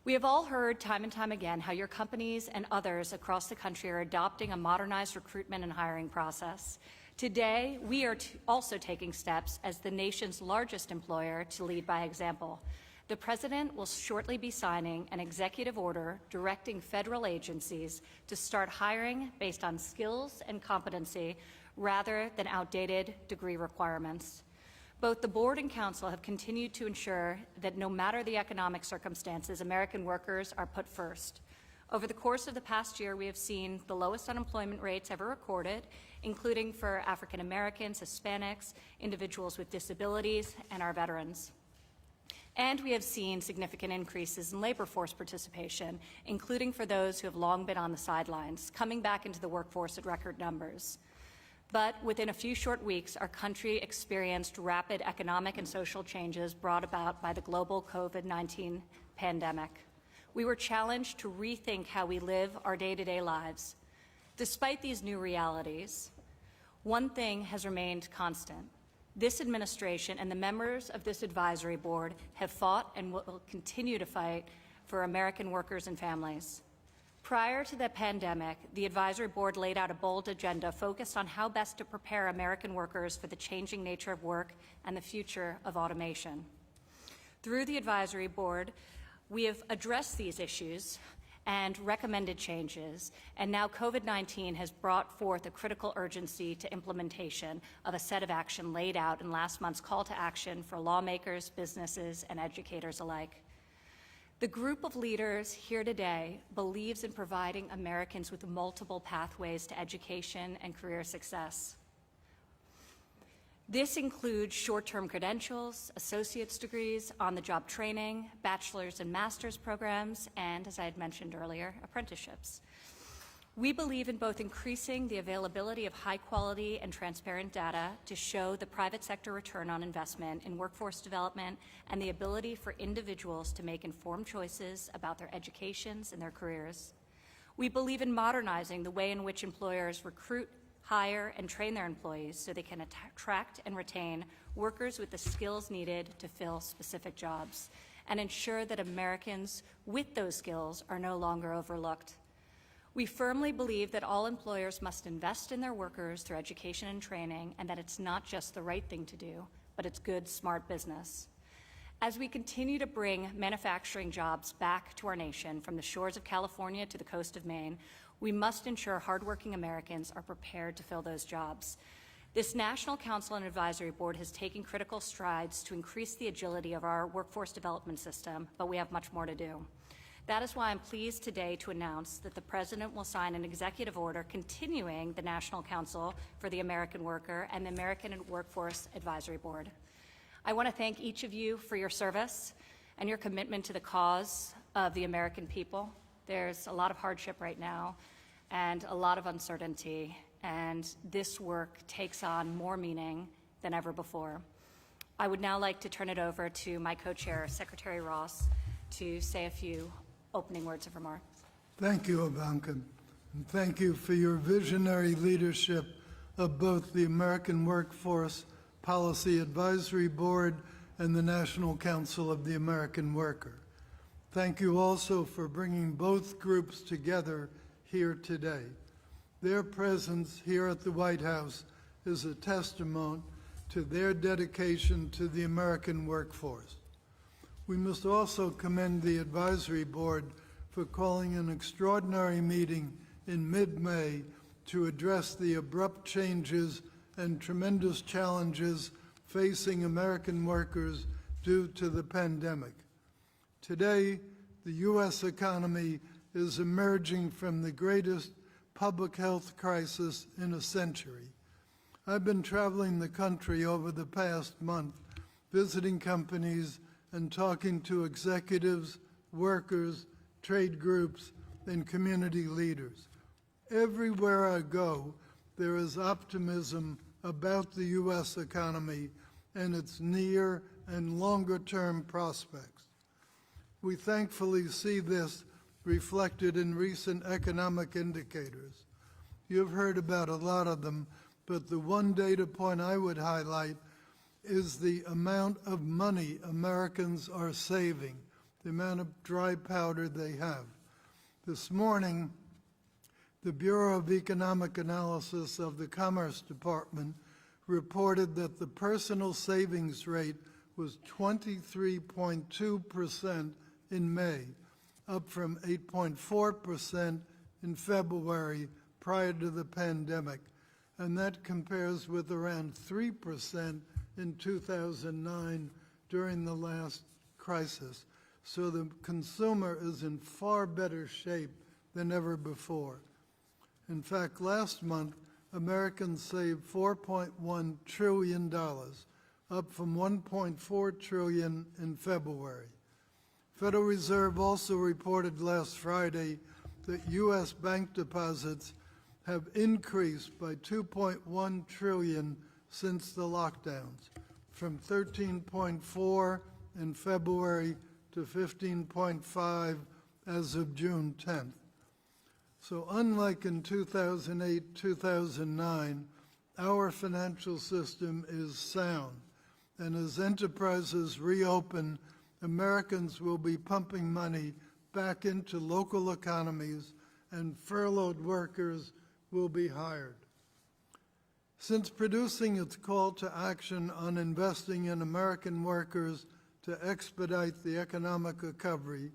We have all heard time and time again how your companies and others across the country are adopting a modernized recruitment and hiring process. Today, we are also taking steps as the nation's largest employer to lead by example. The President will shortly be signing an executive order directing federal agencies to start hiring based on skills and competency rather than outdated degree requirements. Both the Board and Council have continued to ensure that no matter the economic circumstances, American workers are put first. Over the course of the past year, we have seen the lowest unemployment rates ever recorded, including for African Americans, Hispanics, individuals with disabilities, and our veterans. And we have seen significant increases in labor force participation, including for those who have long been on the sidelines, coming back into the workforce at record numbers. But within a few short weeks, our country experienced rapid economic and social changes brought about by the global COVID-19 pandemic. We were challenged to rethink how we live our day-to-day lives. Despite these new realities, one thing has remained constant. This administration and the members of this advisory board have fought and will continue to fight for American workers and families. Prior to the pandemic, the advisory board laid out a bold agenda focused on how best to prepare American workers for the changing nature of work and the future of automation. Through the advisory board, we have addressed these issues and recommended changes, and now COVID-19 has brought forth a critical urgency to implementation of a set of action laid out in last month's call to action for lawmakers, businesses, and educators alike. The group of leaders here today believes in providing Americans with multiple pathways to education and career success. This includes short-term credentials, associate's degrees, on-the-job training, bachelor's and master's programs, and, as I had mentioned earlier, apprenticeships. We believe in both increasing the availability of high-quality and transparent data to show the private sector return on investment in workforce development and the ability for individuals to make informed choices about their educations and their careers. We believe in modernizing the way in which employers recruit, hire, and train their employees so they can attract and retain workers with the skills needed to fill specific jobs and ensure that Americans with those skills are no longer overlooked. We firmly believe that all employers must invest in their workers through education and training, and that it's not just the right thing to do, but it's good, smart business. As we continue to bring manufacturing jobs back to our nation, from the shores of California to the coast of Maine, we must ensure hardworking Americans are prepared to fill those jobs. This National Council and Advisory Board has taken critical strides to increase the agility of our workforce development system, but we have much more to do. That is why I'm pleased today to announce that the President will sign an executive order continuing the National Council for the American Worker and the American Workforce Advisory Board. I want to thank each of you for your service and your commitment to the cause of the American people. There's a lot of hardship right now and a lot of uncertainty, and this work takes on more meaning than ever before. I would now like to turn it over to my co-chair, Secretary Ross, to say a few opening words of remarks. Thank you, Ivanka, and thank you for your visionary leadership of both the American Workforce Policy Advisory Board and the National Council of the American Worker. Thank you also for bringing both groups together here today. Their presence here at the White House is a testament to their dedication to the American workforce. We must also commend the Advisory Board for calling an extraordinary meeting in mid-May to address the abrupt changes and tremendous challenges facing American workers due to the pandemic. Today, the U.S. economy is emerging from the greatest public health crisis in a century. I've been traveling the country over the past month, visiting companies and talking to executives, workers, trade groups, and community leaders. Everywhere I go, there is optimism about the U.S. economy and its near and longer-term prospects. We thankfully see this reflected in recent economic indicators. You've heard about a lot of them, but the one data point I would highlight is the amount of money Americans are saving. the amount of dry powder they have. This morning, the Bureau of Economic Analysis of the Commerce Department reported that the personal savings rate was 23.2% in May, up from 8.4% in February prior to the pandemic, and that compares with around 3% in 2009 during the last crisis. So the consumer is in far better shape than ever before. In fact, last month, Americans saved $4.1 trillion, up from $1.4 trillion in February. Federal Reserve also reported last Friday that U.S. bank deposits have increased by $2.1 trillion since the lockdowns, from 13.4 in February to 15.5 as of June 10th. So unlike in 2008, 2009, our financial system is sound. And as enterprises reopen, Americans will be pumping money back into local economies and furloughed workers will be hired. Since producing its call to action on investing in American workers to expedite the economic recovery,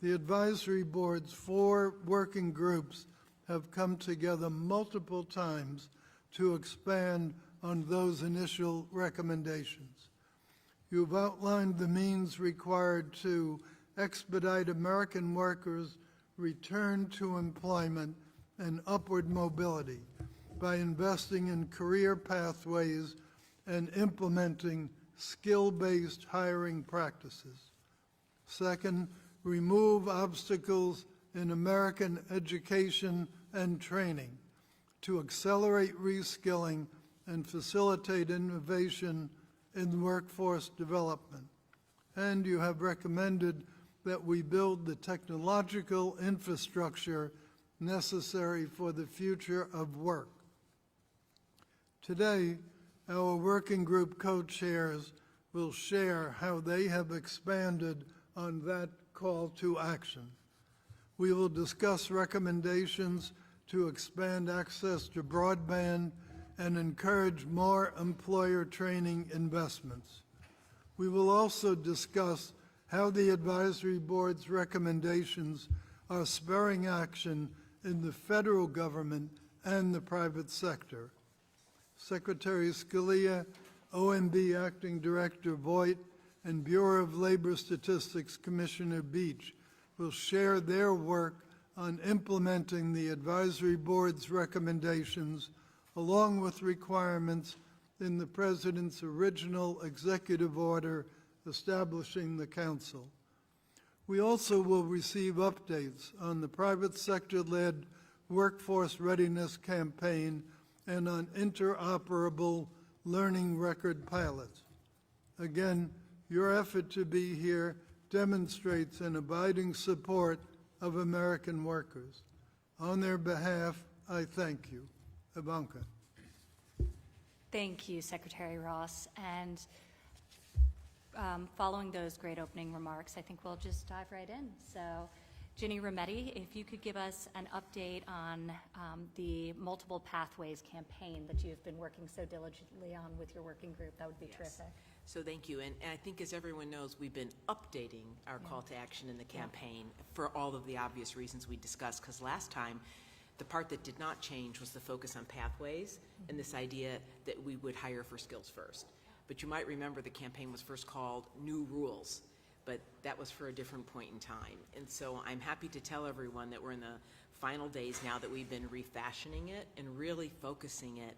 the advisory board's 4 working groups have come together multiple times to expand on those initial recommendations. You've outlined the means required to expedite American workers' return to employment and upward mobility by investing in career pathways and implementing skill-based hiring practices. Second, remove obstacles in American education and training to accelerate reskilling and facilitate innovation in workforce development. And you have recommended that we build the technological infrastructure necessary for the future of work. Today, our working group co-chairs will share how they have expanded on that call to action. We will discuss recommendations to expand access to broadband and encourage more employer training investments. We will also discuss how the advisory board's recommendations are spurring action in the federal government and the private sector. Secretary Scalia, OMB Acting Director Voigt, and Bureau of Labor Statistics Commissioner Beach will share their work on implementing the advisory board's recommendations along with requirements in the President's original executive order establishing the Council. We also will receive updates on the private sector-led workforce readiness campaign and on interoperable learning record pilots. Again, your effort to be here demonstrates an abiding support of American workers. On their behalf, I thank you. Ivanka. Thank you, Secretary Ross. And following those great opening remarks, I think we'll just dive right in. So, Ginny Rometty, if you could give us an update on the Multiple Pathways campaign that you've been working so diligently on with your working group, that would be terrific. So thank you. And I think, as everyone knows, we've been updating our call to action in the campaign for all of the obvious reasons we discussed, because last time, the part that did not change was the focus on pathways and this idea that we would hire for skills first. But you might remember the campaign was first called New Rules, but that was for a different point in time. And so I'm happy to tell everyone that we're in the final days now that we've been refashioning it and really focusing it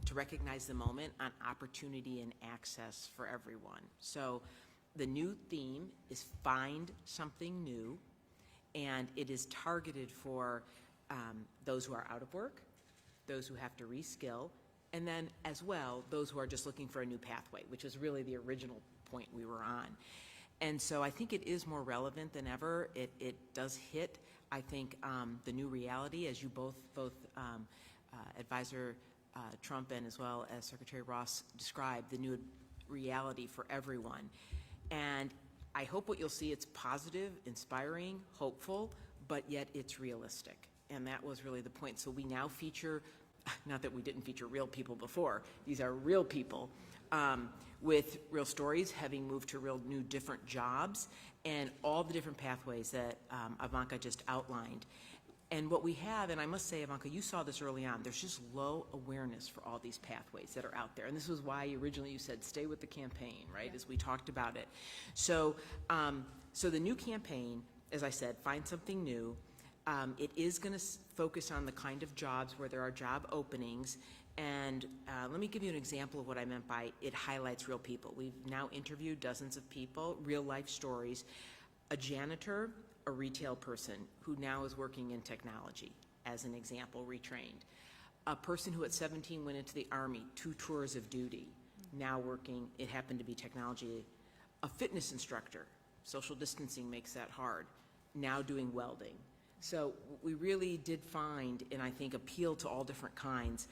to recognize the moment on opportunity and access for everyone. So the new theme is Find Something New, and it is targeted for those who are out of work, those who have to reskill, and then as well, those who are just looking for a new pathway, which is really the original point we were on. And so I think it is more relevant than ever. It does hit, I think, the new reality, as you both Advisor Trump and as well as Secretary Ross described, the new reality for everyone. And I hope what you'll see, it's positive, inspiring, hopeful, but yet it's realistic. And that was really the point. So we now feature, not that we didn't feature real people before, these are real people with real stories, having moved to real new different jobs, and all the different pathways that Ivanka just outlined. And what we have, and I must say, Ivanka, you saw this early on, there's just low awareness for all these pathways that are out there. And this was why originally you said, stay with the campaign, right, as we talked about it. So, so the new campaign, as I said, find something new. It is going to focus on the kind of jobs where there are job openings. And let me give you an example of what I meant by it highlights real people. We've now interviewed dozens of people, real life stories. A janitor, a retail person who now is working in technology, as an example, retrained. A person who at 17 went into the Army, 2 tours of duty, now working, it happened to be technology. A fitness instructor, social distancing makes that hard, now doing welding. So we really did find, and I think appeal to all different kinds.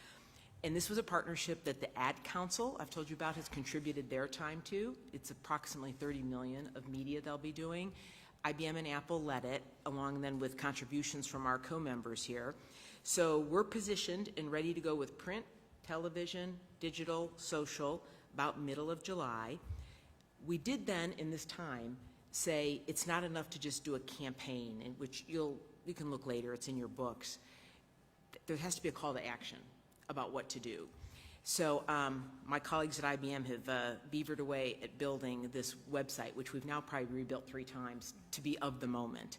And this was a partnership that the Ad Council, I've told you about, has contributed their time to. It's approximately 30 million of media they'll be doing. IBM and Apple led it, along then with contributions from our co-members here. So we're positioned and ready to go with print, television, digital, social, about middle of July. We did then, in this time, say it's not enough to just do a campaign, in which you can look later, it's in your books. There has to be a call to action about what to do. So my colleagues at IBM have beavered away at building this website, which we've now probably rebuilt 3 times to be of the moment.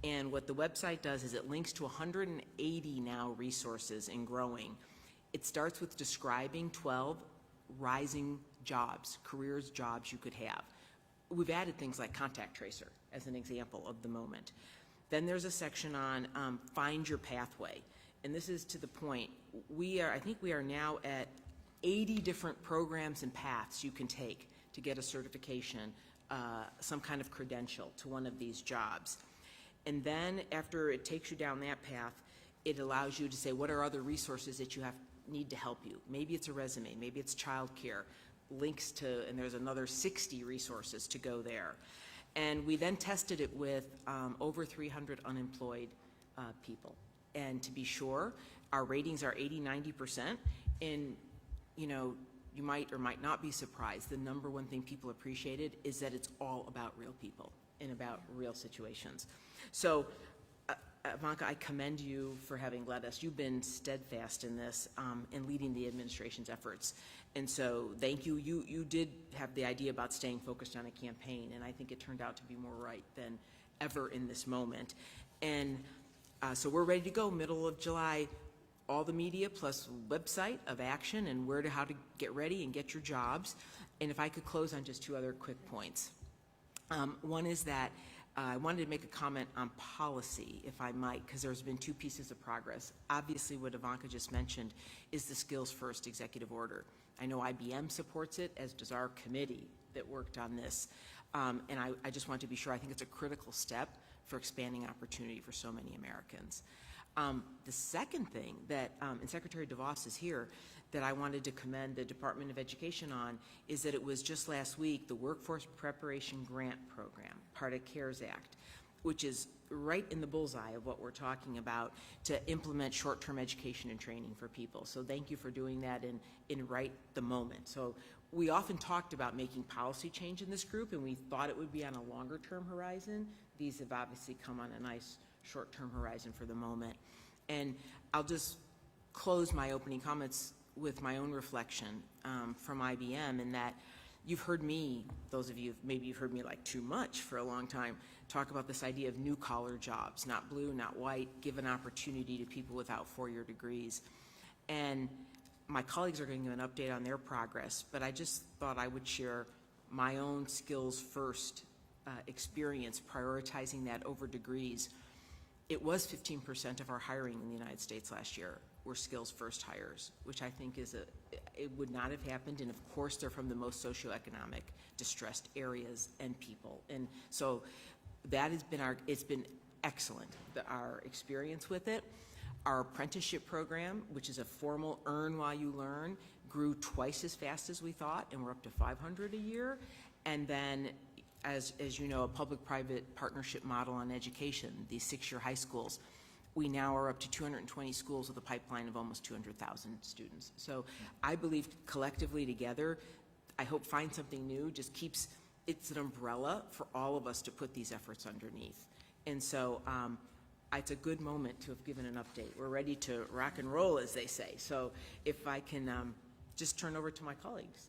And what the website does is it links to 180 now resources and growing. It starts with describing 12 rising jobs, careers, jobs you could have. We've added things like contact tracer as an example of the moment. Then there's a section on find your pathway. And this is to the point, I think we are now at 80 different programs and paths you can take to get a certification, some kind of credential to one of these jobs. And then after it takes you down that path, it allows you to say, what are other resources that you need to help you? Maybe it's a resume, maybe it's childcare, links to, and there's another 60 resources to go there. And we then tested it with over 300 unemployed people. And to be sure, our ratings are 80–90%. And you know, you might or might not be surprised. The number one thing people appreciated is that it's all about real people and about real situations. So, Ivanka, I commend you for having led us. You've been steadfast in this and leading the administration's efforts. And so, thank you. You did have the idea about staying focused on a campaign, and I think it turned out to be more right than ever in this moment. And so we're ready to go, middle of July. All the media plus website of action and how to get ready and get your jobs. And if I could close on just 2 other quick points. One is that I wanted to make a comment on policy, if I might, because there's been 2 pieces of progress. Obviously, what Ivanka just mentioned is the Skills First executive order. I know IBM supports it, as does our committee that worked on this. And I just want to be sure, I think it's a critical step for expanding opportunity for so many Americans. The second thing that, and Secretary DeVos is here, that I wanted to commend the Department of Education on is that it was just last week the Workforce Preparation Grant Program, part of CARES Act, which is right in the bullseye of what we're talking about to implement short-term education and training for people. So thank you for doing that in right the moment. So we often talked about making policy change in this group, and we thought it would be on a longer-term horizon. These have obviously come on a nice short-term horizon for the moment. And I'll just close my opening comments with my own reflection from IBM, in that you've heard me, those of you, maybe you've heard me like too much for a long time, talk about this idea of new collar jobs, not blue, not white, give an opportunity to people without 4-year degrees. And my colleagues are going to give an update on their progress, but I just thought I would share my own skills first experience, prioritizing that over degrees. It was 15% of our hiring in the United States last year were skills first hires, which I think is it would not have happened. And of course, they're from the most socioeconomic distressed areas and people. And so that has been it's been excellent, our experience with it. Our apprenticeship program, which is a formal earn while you learn, grew twice as fast as we thought, and we're up to 500 a year. And then as you know, a public-private partnership model on education, these 6-year high schools. We now are up to 220 schools with a pipeline of almost 200,000 students. So I believe collectively together, I hope Find Something New just keeps, it's an umbrella for all of us to put these efforts underneath. And so it's a good moment to have given an update. We're ready to rock and roll, as they say. So if I can just turn over to my colleagues.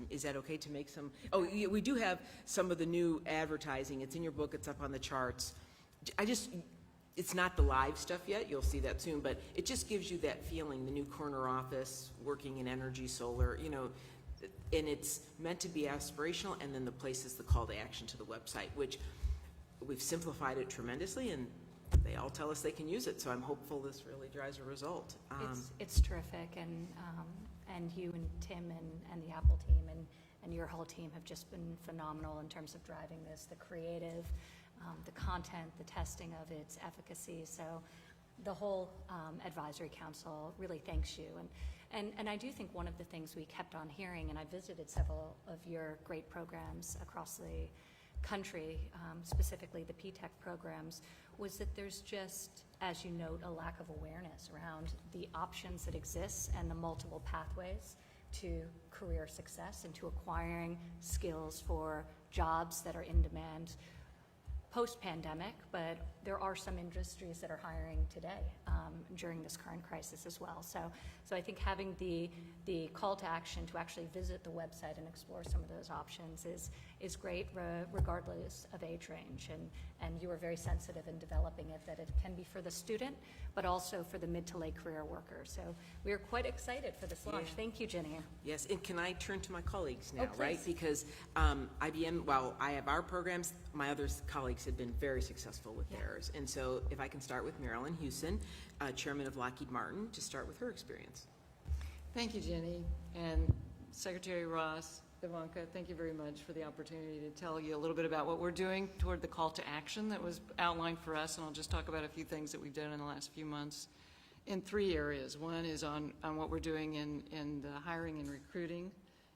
Is that okay to make some? Oh, we do have some of the new advertising. It's in your book. It's up on the charts. It's not the live stuff yet. You'll see that soon. But it just gives you that feeling, the new corner office, working in energy, solar, you know, and it's meant to be aspirational. And then the place is the call to action to the website, which we've simplified it tremendously, and they all tell us they can use it. So I'm hopeful this really drives a result. It's terrific, and you and Tim and the Apple team and your whole team have just been phenomenal in terms of driving this, the creative, the content, the testing of its efficacy. So the whole advisory council really thanks you. And I do think one of the things we kept on hearing, and I visited several of your great programs across the country, specifically the P-TECH programs, was that there's just, as you note, a lack of awareness around the options that exist and the multiple pathways to career success and to acquiring skills for jobs that are in demand post-pandemic, but there are some industries that are hiring today during this current crisis as well. So I think having the call to action to actually visit the website and explore some of those options is great, regardless of age range. And you are very sensitive in developing it, that it can be for the student, but also for the mid to late career worker. So we are quite excited for this launch. Yeah. Thank you, Ginny. Yes, and can I turn to my colleagues now, please. right? Because IBM, while I have our programs, my other colleagues have been very successful with theirs. And so if I can start with Marilyn Hewson, Chairman of Lockheed Martin, to start with her experience. Thank you, Jenny, and Secretary Ross, Ivanka, thank you very much for the opportunity to tell you a little bit about what we're doing toward the call to action that was outlined for us, and I'll just talk about a few things that we've done in the last few months in 3 areas. One is on what we're doing in the hiring and recruiting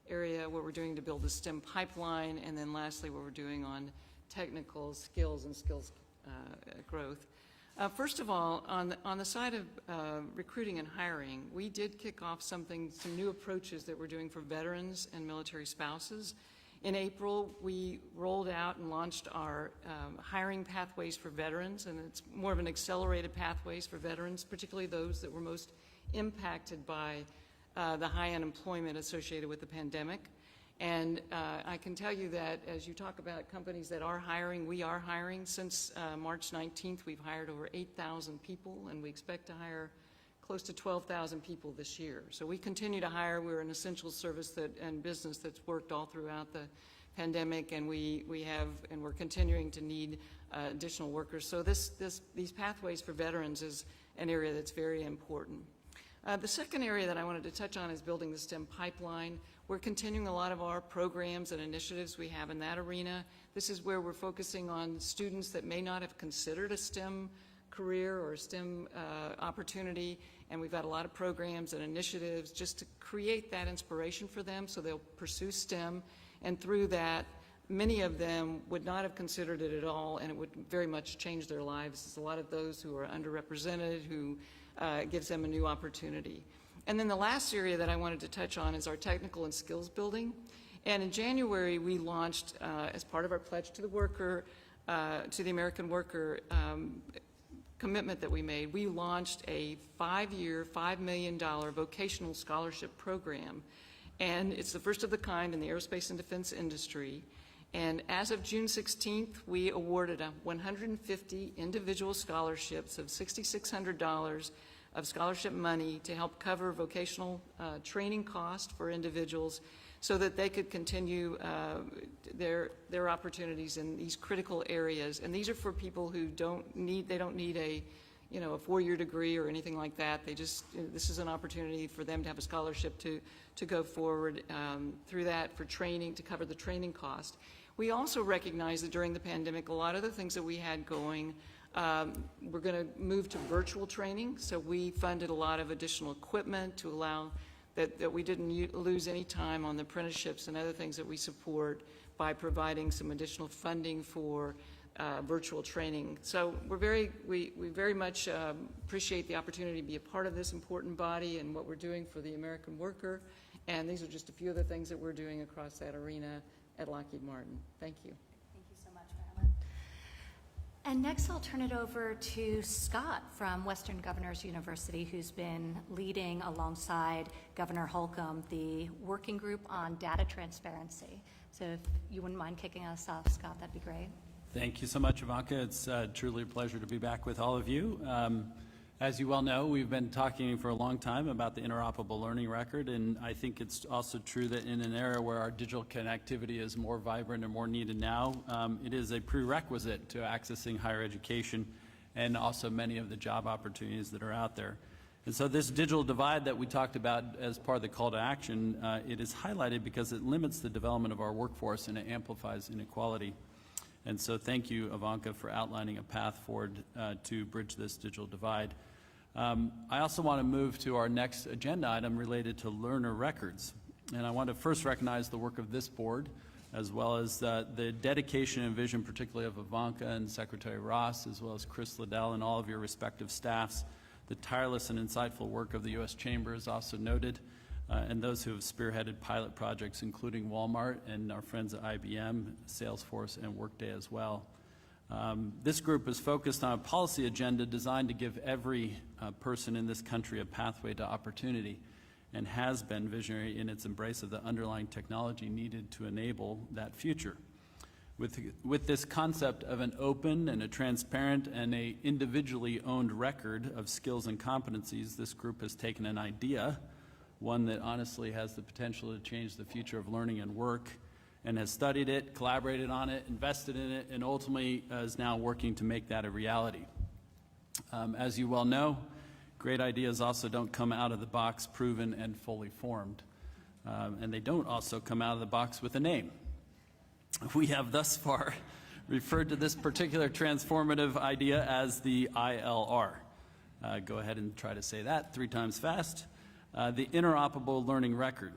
area, what we're doing to build the STEM pipeline, and then lastly, what we're doing on technical skills and skills growth. First of all, on the side of recruiting and hiring, we did kick off some new approaches that we're doing for veterans and military spouses. In April, we rolled out and launched our hiring pathways for veterans, and it's more of an accelerated pathways for veterans, particularly those that were most impacted by the high unemployment associated with the pandemic. And I can tell you that as you talk about companies that are hiring, we are hiring. Since March 19th, we've hired over 8,000 people, and we expect to hire close to 12,000 people this year. So we continue to hire. We're an essential service and business that's worked all throughout the pandemic, and we're continuing to need additional workers. So these pathways for veterans is an area that's very important. The second area that I wanted to touch on is building the STEM pipeline. We're continuing a lot of our programs and initiatives we have in that arena. This is where we're focusing on students that may not have considered a STEM career or a STEM opportunity, and we've got a lot of programs and initiatives just to create that inspiration for them so they'll pursue STEM, and through that, many of them would not have considered it at all, and it would very much change their lives. There's a lot of those who are underrepresented who gives them a new opportunity. And then the last area that I wanted to touch on is our technical and skills building. And in January, we launched, as part of our pledge to the worker, to the American worker commitment that we made, we launched a 5-year, $5 million vocational scholarship program. And it's the first of the kind in the aerospace and defense industry. And as of June 16th, we awarded 150 individual scholarships of $6,600 of scholarship money to help cover vocational training costs for individuals so that they could continue their opportunities in these critical areas. And these are for people who don't need a 4-year degree or anything like that. This is an opportunity for them to have a scholarship to go forward through that for training, to cover the training cost. We also recognize that during the pandemic, a lot of the things that we had going, we're going to move to virtual training. So we funded a lot of additional equipment to allow that we didn't lose any time on the apprenticeships and other things that we support by providing some additional funding for virtual training. So we very much appreciate the opportunity to be a part of this important body and what we're doing for the American worker. And these are just a few of the things that we're doing across that arena at Lockheed Martin. Thank you. Thank you so much, Marilyn. And next I'll turn it over to Scott from Western Governors University, who's been leading alongside Governor Holcomb the working group on data transparency. So if you wouldn't mind kicking us off, Scott, that'd be great. Thank you so much, Ivanka. It's truly a pleasure to be back with all of you. As you well know, we've been talking for a long time about the interoperable learning record, and I think it's also true that in an era where our digital connectivity is more vibrant and more needed now, it is a prerequisite to accessing higher education and also many of the job opportunities that are out there. And so this digital divide that we talked about as part of the call to action, it is highlighted because it limits the development of our workforce and it amplifies inequality. And so thank you, Ivanka, for outlining a path forward to bridge this digital divide. I also want to move to our next agenda item related to learner records. And I want to first recognize the work of this board, as well as the dedication and vision, particularly of Ivanka and Secretary Ross, as well as Chris Liddell and all of your respective staffs. The tireless and insightful work of the U.S. Chamber is also noted, and those who have spearheaded pilot projects, including Walmart and our friends at IBM, Salesforce, and Workday as well. This group is focused on a policy agenda designed to give every person in this country a pathway to opportunity, and has been visionary in its embrace of the underlying technology needed to enable that future. With this concept of an open and a transparent and a individually owned record of skills and competencies, this group has taken an idea, one that honestly has the potential to change the future of learning and work, and has studied it, collaborated on it, invested in it, and ultimately is now working to make that a reality. As you well know, great ideas also don't come out of the box proven and fully formed. And they don't also come out of the box with a name. We have thus far referred to this particular transformative idea as the ILR. Go ahead and try to say that 3 times fast. The interoperable learning record.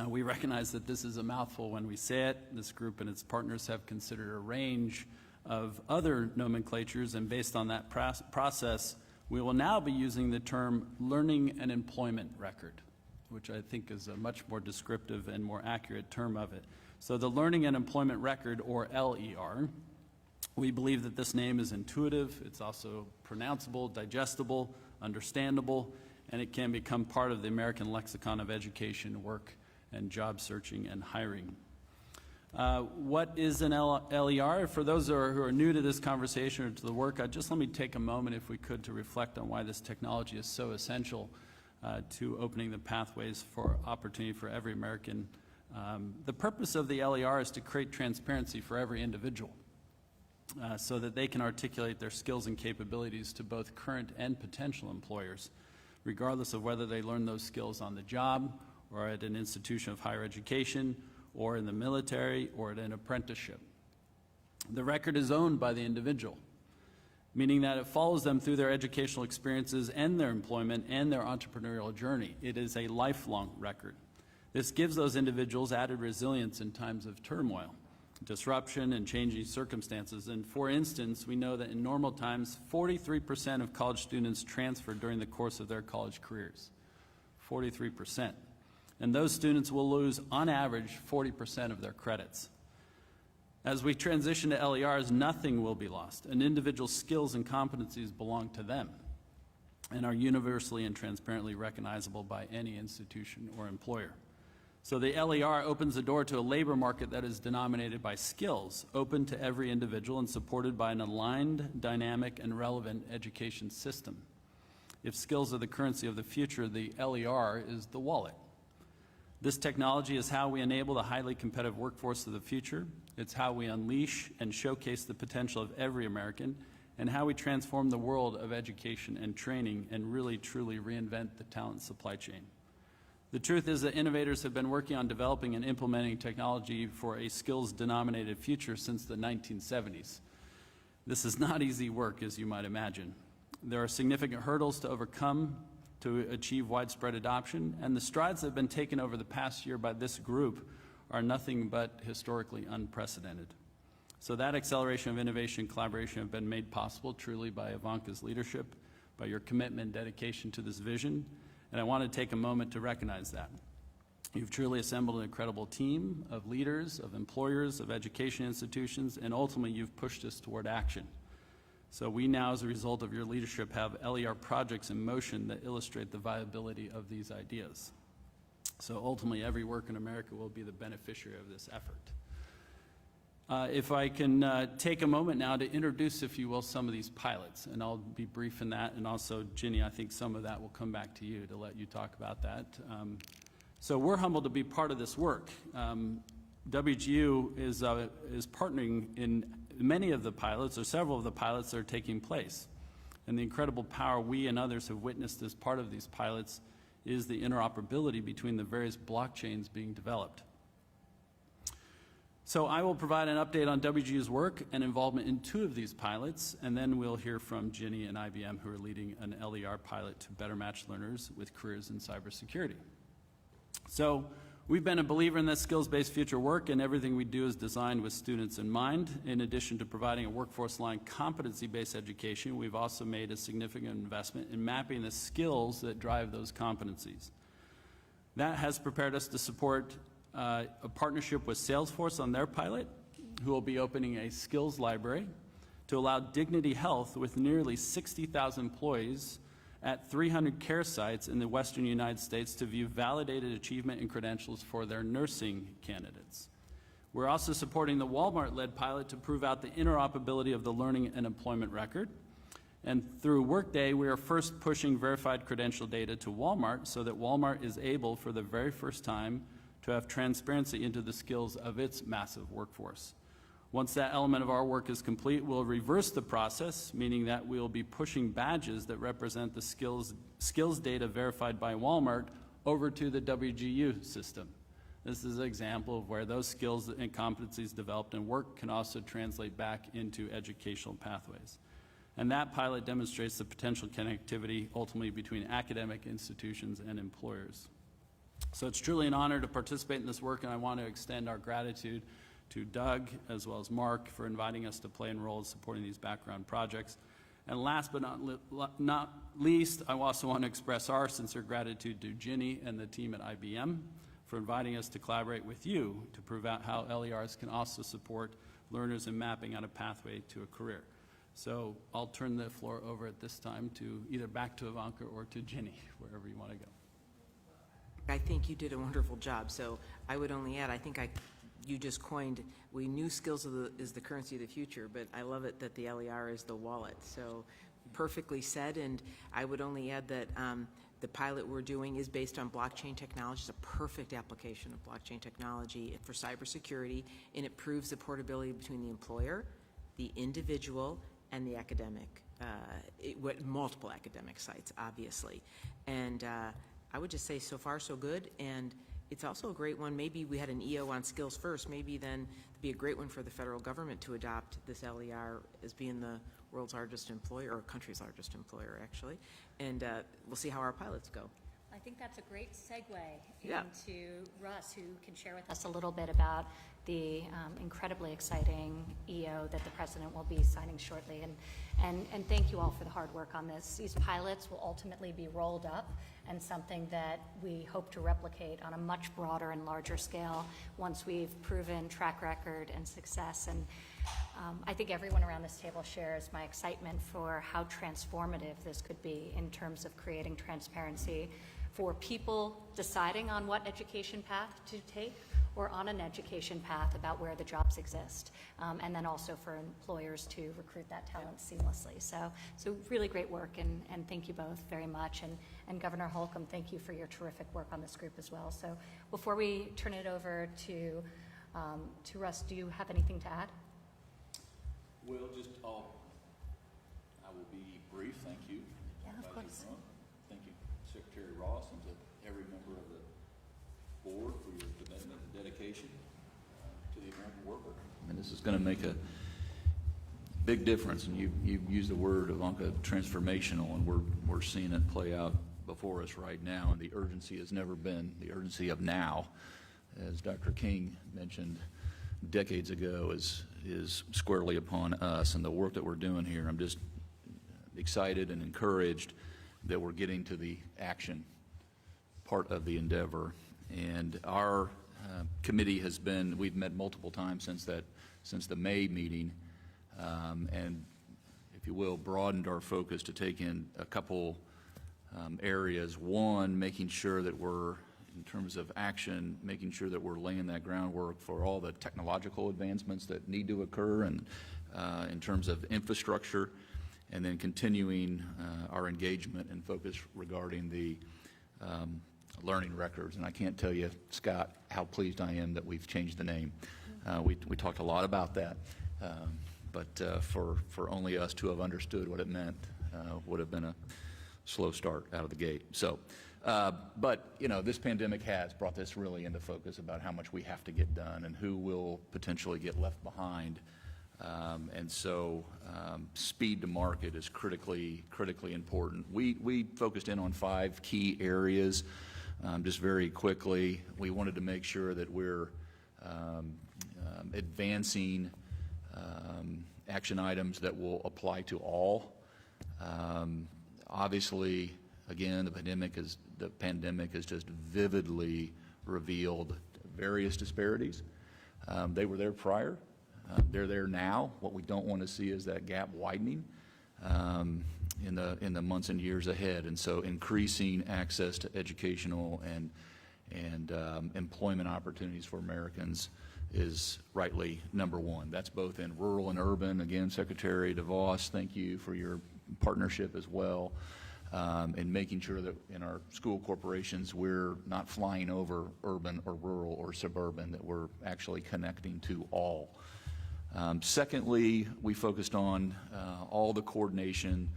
We recognize that this is a mouthful when we say it. This group and its partners have considered a range of other nomenclatures, and based on that process, we will now be using the term learning and employment record, which I think is a much more descriptive and more accurate term of it. So the learning and employment record, or LER, we believe that this name is intuitive, it's also pronounceable, digestible, understandable, and it can become part of the American lexicon of education, work, and job searching and hiring. What is an LER? For those who are new to this conversation or to the work, just let me take a moment, if we could, to reflect on why this technology is so essential to opening the pathways for opportunity for every American. The purpose of the LER is to create transparency for every individual so that they can articulate their skills and capabilities to both current and potential employers, regardless of whether they learn those skills on the job or at an institution of higher education or in the military or at an apprenticeship. The record is owned by the individual, meaning that it follows them through their educational experiences and their employment and their entrepreneurial journey. It is a lifelong record. This gives those individuals added resilience in times of turmoil, disruption, and changing circumstances. And for instance, we know that in normal times, 43% of college students transfer during the course of their college careers. 43%. And those students will lose, on average, 40% of their credits. As we transition to LERs, nothing will be lost. An individual's skills and competencies belong to them and are universally and transparently recognizable by any institution or employer. So the LER opens the door to a labor market that is denominated by skills, open to every individual and supported by an aligned, dynamic, and relevant education system. If skills are the currency of the future, the LER is the wallet. This technology is how we enable the highly competitive workforce of the future. It's how we unleash and showcase the potential of every American, and how we transform the world of education and training and really, truly reinvent the talent supply chain. The truth is that innovators have been working on developing and implementing technology for a skills-denominated future since the 1970s. This is not easy work, as you might imagine. There are significant hurdles to overcome to achieve widespread adoption, and the strides that have been taken over the past year by this group are nothing but historically unprecedented. So that acceleration of innovation and collaboration have been made possible truly by Ivanka's leadership, by your commitment and dedication to this vision, and I want to take a moment to recognize that. You've truly assembled an incredible team of leaders, of employers, of education institutions, and ultimately you've pushed us toward action. So we now, as a result of your leadership, have LER projects in motion that illustrate the viability of these ideas. So ultimately, every work in America will be the beneficiary of this effort. If I can take a moment now to introduce, if you will, some of these pilots, and I'll be brief in that, and also, Ginny, I think some of that will come back to you to let you talk about that. So we're humbled to be part of this work. WGU is partnering in many of the pilots, or several of the pilots that are taking place. And the incredible power we and others have witnessed as part of these pilots is the interoperability between the various blockchains being developed. So I will provide an update on WGU's work and involvement in 2 of these pilots, and then we'll hear from Ginny and IBM, who are leading an LER pilot to better match learners with careers in cybersecurity. So we've been a believer in this skills-based future work, and everything we do is designed with students in mind. In addition to providing a workforce-aligned competency-based education, we've also made a significant investment in mapping the skills that drive those competencies. That has prepared us to support a partnership with Salesforce on their pilot, who will be opening a skills library to allow Dignity Health, with nearly 60,000 employees at 300 care sites in the western United States, to view validated achievement and credentials for their nursing candidates. We're also supporting the Walmart-led pilot to prove out the interoperability of the learning and employment record. And through Workday, we are first pushing verified credential data to Walmart so that Walmart is able, for the very first time, to have transparency into the skills of its massive workforce. Once that element of our work is complete, we'll reverse the process, meaning that we'll be pushing badges that represent the skills data verified by Walmart over to the WGU system. This is an example of where those skills and competencies developed in work can also translate back into educational pathways. And that pilot demonstrates the potential connectivity ultimately between academic institutions and employers. So it's truly an honor to participate in this work, and I want to extend our gratitude to Doug as well as Mark for inviting us to play a role in supporting these background projects. And last but not least, I also want to express our sincere gratitude to Ginny and the team at IBM for inviting us to collaborate with you to prove out how LERs can also support learners in mapping out a pathway to a career. So I'll turn the floor over at this time to either back to Ivanka or to Ginny, wherever you want to go. I think you did a wonderful job. So I would only add, you just coined, we knew skills is the currency of the future, but I love it that the LER is the wallet. So perfectly said, and I would only add that the pilot we're doing is based on blockchain technology. It's a perfect application of blockchain technology for cybersecurity, and it proves the portability between the employer, the individual, and the academic, multiple academic sites, obviously. And I would just say so far so good, and it's also a great one. Maybe we had an EO on skills first, maybe then it'd be a great one for the federal government to adopt this LER as being the world's largest employer, or country's largest employer, actually. And we'll see how our pilots go. I think that's a great segue Yeah. into Russ, who can share with us a little bit about the incredibly exciting EO that the President will be signing shortly. And thank you all for the hard work on this. These pilots will ultimately be rolled up, and something that we hope to replicate on a much broader and larger scale once we've proven track record and success. And I think everyone around this table shares my excitement for how transformative this could be in terms of creating transparency for people deciding on what education path to take, or on an education path about where the jobs exist, and then also for employers to recruit that talent seamlessly. So really great work, and thank you both very much. And Governor Holcomb, thank you for your terrific work on this group as well. So before we turn it over to Russ, do you have anything to add? Well, I will be brief, thank you. Yeah, of course. Thank you, Secretary Ross, and to every member of the board for your commitment and dedication to the American worker. And this is going to make a big difference, and you used the word, Ivanka, transformational, and we're seeing it play out before us right now, and the urgency has never been, the urgency of now as Dr. King mentioned decades ago, is squarely upon us and the work that we're doing here. I'm just excited and encouraged that we're getting to the action part of the endeavor. And our committee we've met multiple times since the May meeting, and if you will, broadened our focus to take in a couple areas. One, making sure that we're, in terms of action, making sure that we're laying that groundwork for all the technological advancements that need to occur, and in terms of infrastructure, and then continuing our engagement and focus regarding the learning records. And I can't tell you, Scott, how pleased I am that we've changed the name. We talked a lot about that, but for only us to have understood what it meant would have been a slow start out of the gate. So, but you know, this pandemic has brought this really into focus about how much we have to get done and who will potentially get left behind. And so speed to market is critically important. We focused in on 5 key areas. Just very quickly, we wanted to make sure that we're advancing action items that will apply to all. Obviously, again, the pandemic has just vividly revealed various disparities. They were there prior. They're there now. What we don't want to see is that gap widening in the months and years ahead. And so increasing access to educational and employment opportunities for Americans is rightly number one. That's both in rural and urban. Again, Secretary DeVos, thank you for your partnership as well, and making sure that in our school corporations we're not flying over urban or rural or suburban, that we're actually connecting to all. Secondly, we focused on all the coordination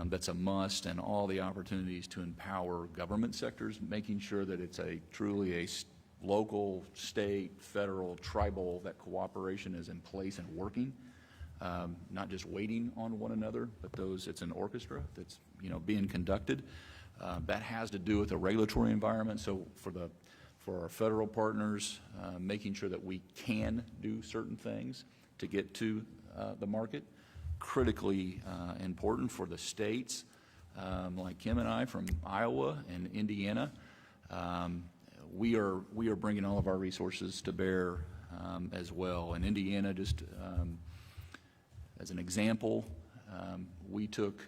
that's a must, and all the opportunities to empower government sectors, making sure that it's truly a local, state, federal, tribal, that cooperation is in place and working, not just waiting on one another, but it's an orchestra that's being conducted. That has to do with the regulatory environment. So for our federal partners, making sure that we can do certain things to get to the market, critically important for the states like Kim and I from Iowa and Indiana. We are bringing all of our resources to bear as well. In Indiana, just as an example, we took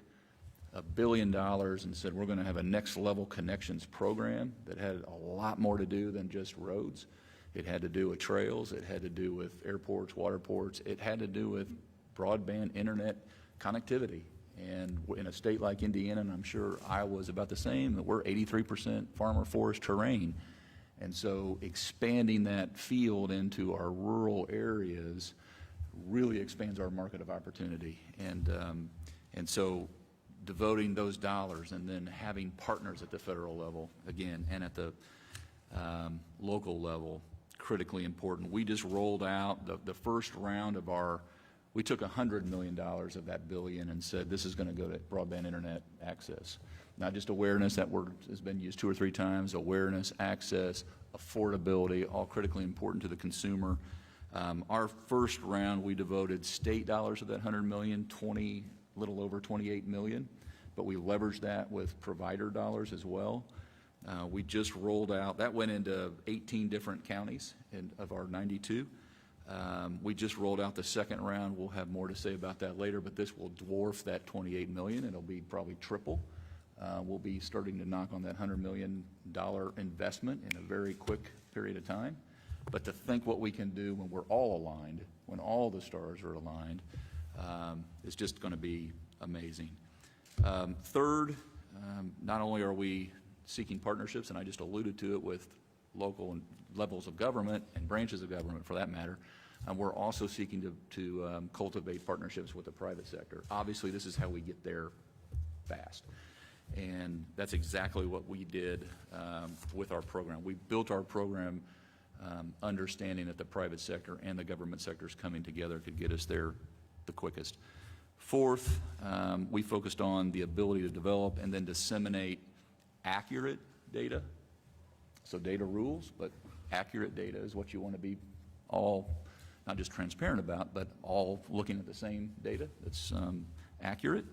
$1 billion and said we're going to have a next level connections program that had a lot more to do than just roads. It had to do with trails. It had to do with airports, waterports. It had to do with broadband internet connectivity. And in a state like Indiana, and I'm sure Iowa is about the same, that we're 83% farmer forest terrain. And so expanding that field into our rural areas really expands our market of opportunity. And so devoting those dollars and then having partners at the federal level, again, and at the local level, critically important. We just rolled out the first round of we took $100 million of that billion and said this is going to go to broadband internet access. Not just awareness, that word has been used 2 or 3 times, awareness, access, affordability, all critically important to the consumer. Our first round, we devoted state dollars of that $100 million, little over $28 million, but we leveraged that with provider dollars as well. We just rolled out, that went into 18 different counties of our 92. We just rolled out the second round. We'll have more to say about that later, but this will dwarf that $28 million. It'll be probably triple. We'll be starting to knock on that $100 million investment in a very quick period of time. But to think what we can do when we're all aligned, when all the stars are aligned, is just going to be amazing. Third, not only are we seeking partnerships, and I just alluded to it with local and levels of government and branches of government for that matter, we're also seeking to cultivate partnerships with the private sector. Obviously, this is how we get there fast. And that's exactly what we did with our program. We built our program understanding that the private sector and the government sectors coming together could get us there the quickest. Fourth, we focused on the ability to develop and then disseminate accurate data. So data rules, but accurate data is what you want to be all, not just transparent about, but all looking at the same data that's accurate.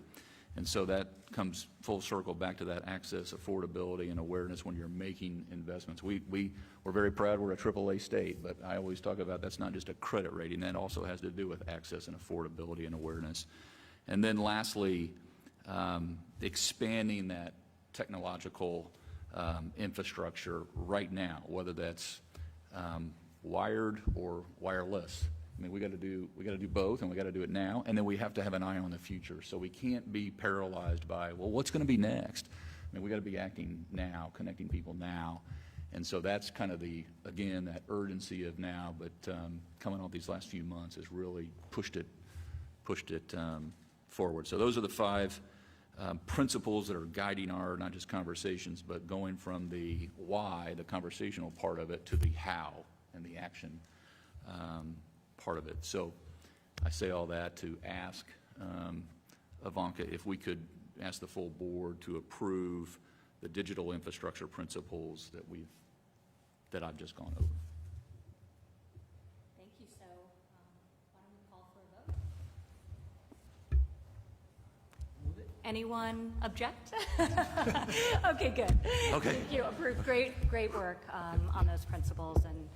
And so that comes full circle back to that access, affordability, and awareness when you're making investments. We're very proud we're a AAA state, but I always talk about that's not just a credit rating. That also has to do with access and affordability and awareness. And then lastly, expanding that technological infrastructure right now, whether that's wired or wireless. I mean, we got to do both, and we got to do it now, and then we have to have an eye on the future. So we can't be paralyzed by, well, what's going to be next? I mean, we got to be acting now, connecting people now, and so that's kind of again, that urgency of now. But coming on these last few months has really pushed it forward. So those are the 5 principles that are guiding our not just conversations, but going from the why, the conversational part of it, to the how and the action part of it. So I say all that to ask Ivanka if we could ask the full board to approve the digital infrastructure principles that I've just gone over. Thank you. So why don't we call for a vote? Anyone object? Okay, good. Okay. Thank you. Approved. Great work on those principles, and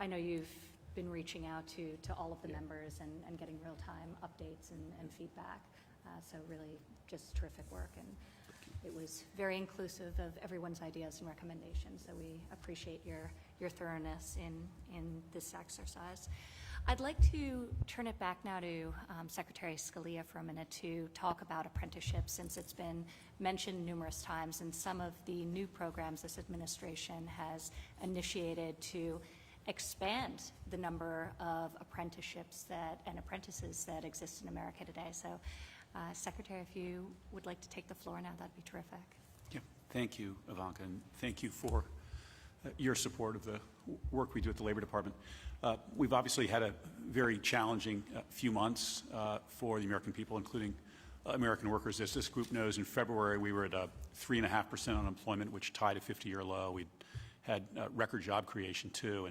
I know you've been reaching out to all of the members and getting real-time updates and feedback. So really just terrific work, and it was very inclusive of everyone's ideas and recommendations. So we appreciate your thoroughness in this exercise. I'd like to turn it back now to Secretary Scalia for a minute to talk about apprenticeships, since it's been mentioned numerous times, and some of the new programs this administration has initiated to expand the number of apprenticeships and apprentices that exist in America today. So, Secretary, if you would like to take the floor now, that'd be terrific. Yeah, thank you, Ivanka, and thank you for your support of the work we do at the Labor Department. We've obviously had a very challenging few months for the American people, including American workers. As this group knows, in February we were at 3.5% unemployment, which tied a 50-year low. We had record job creation too,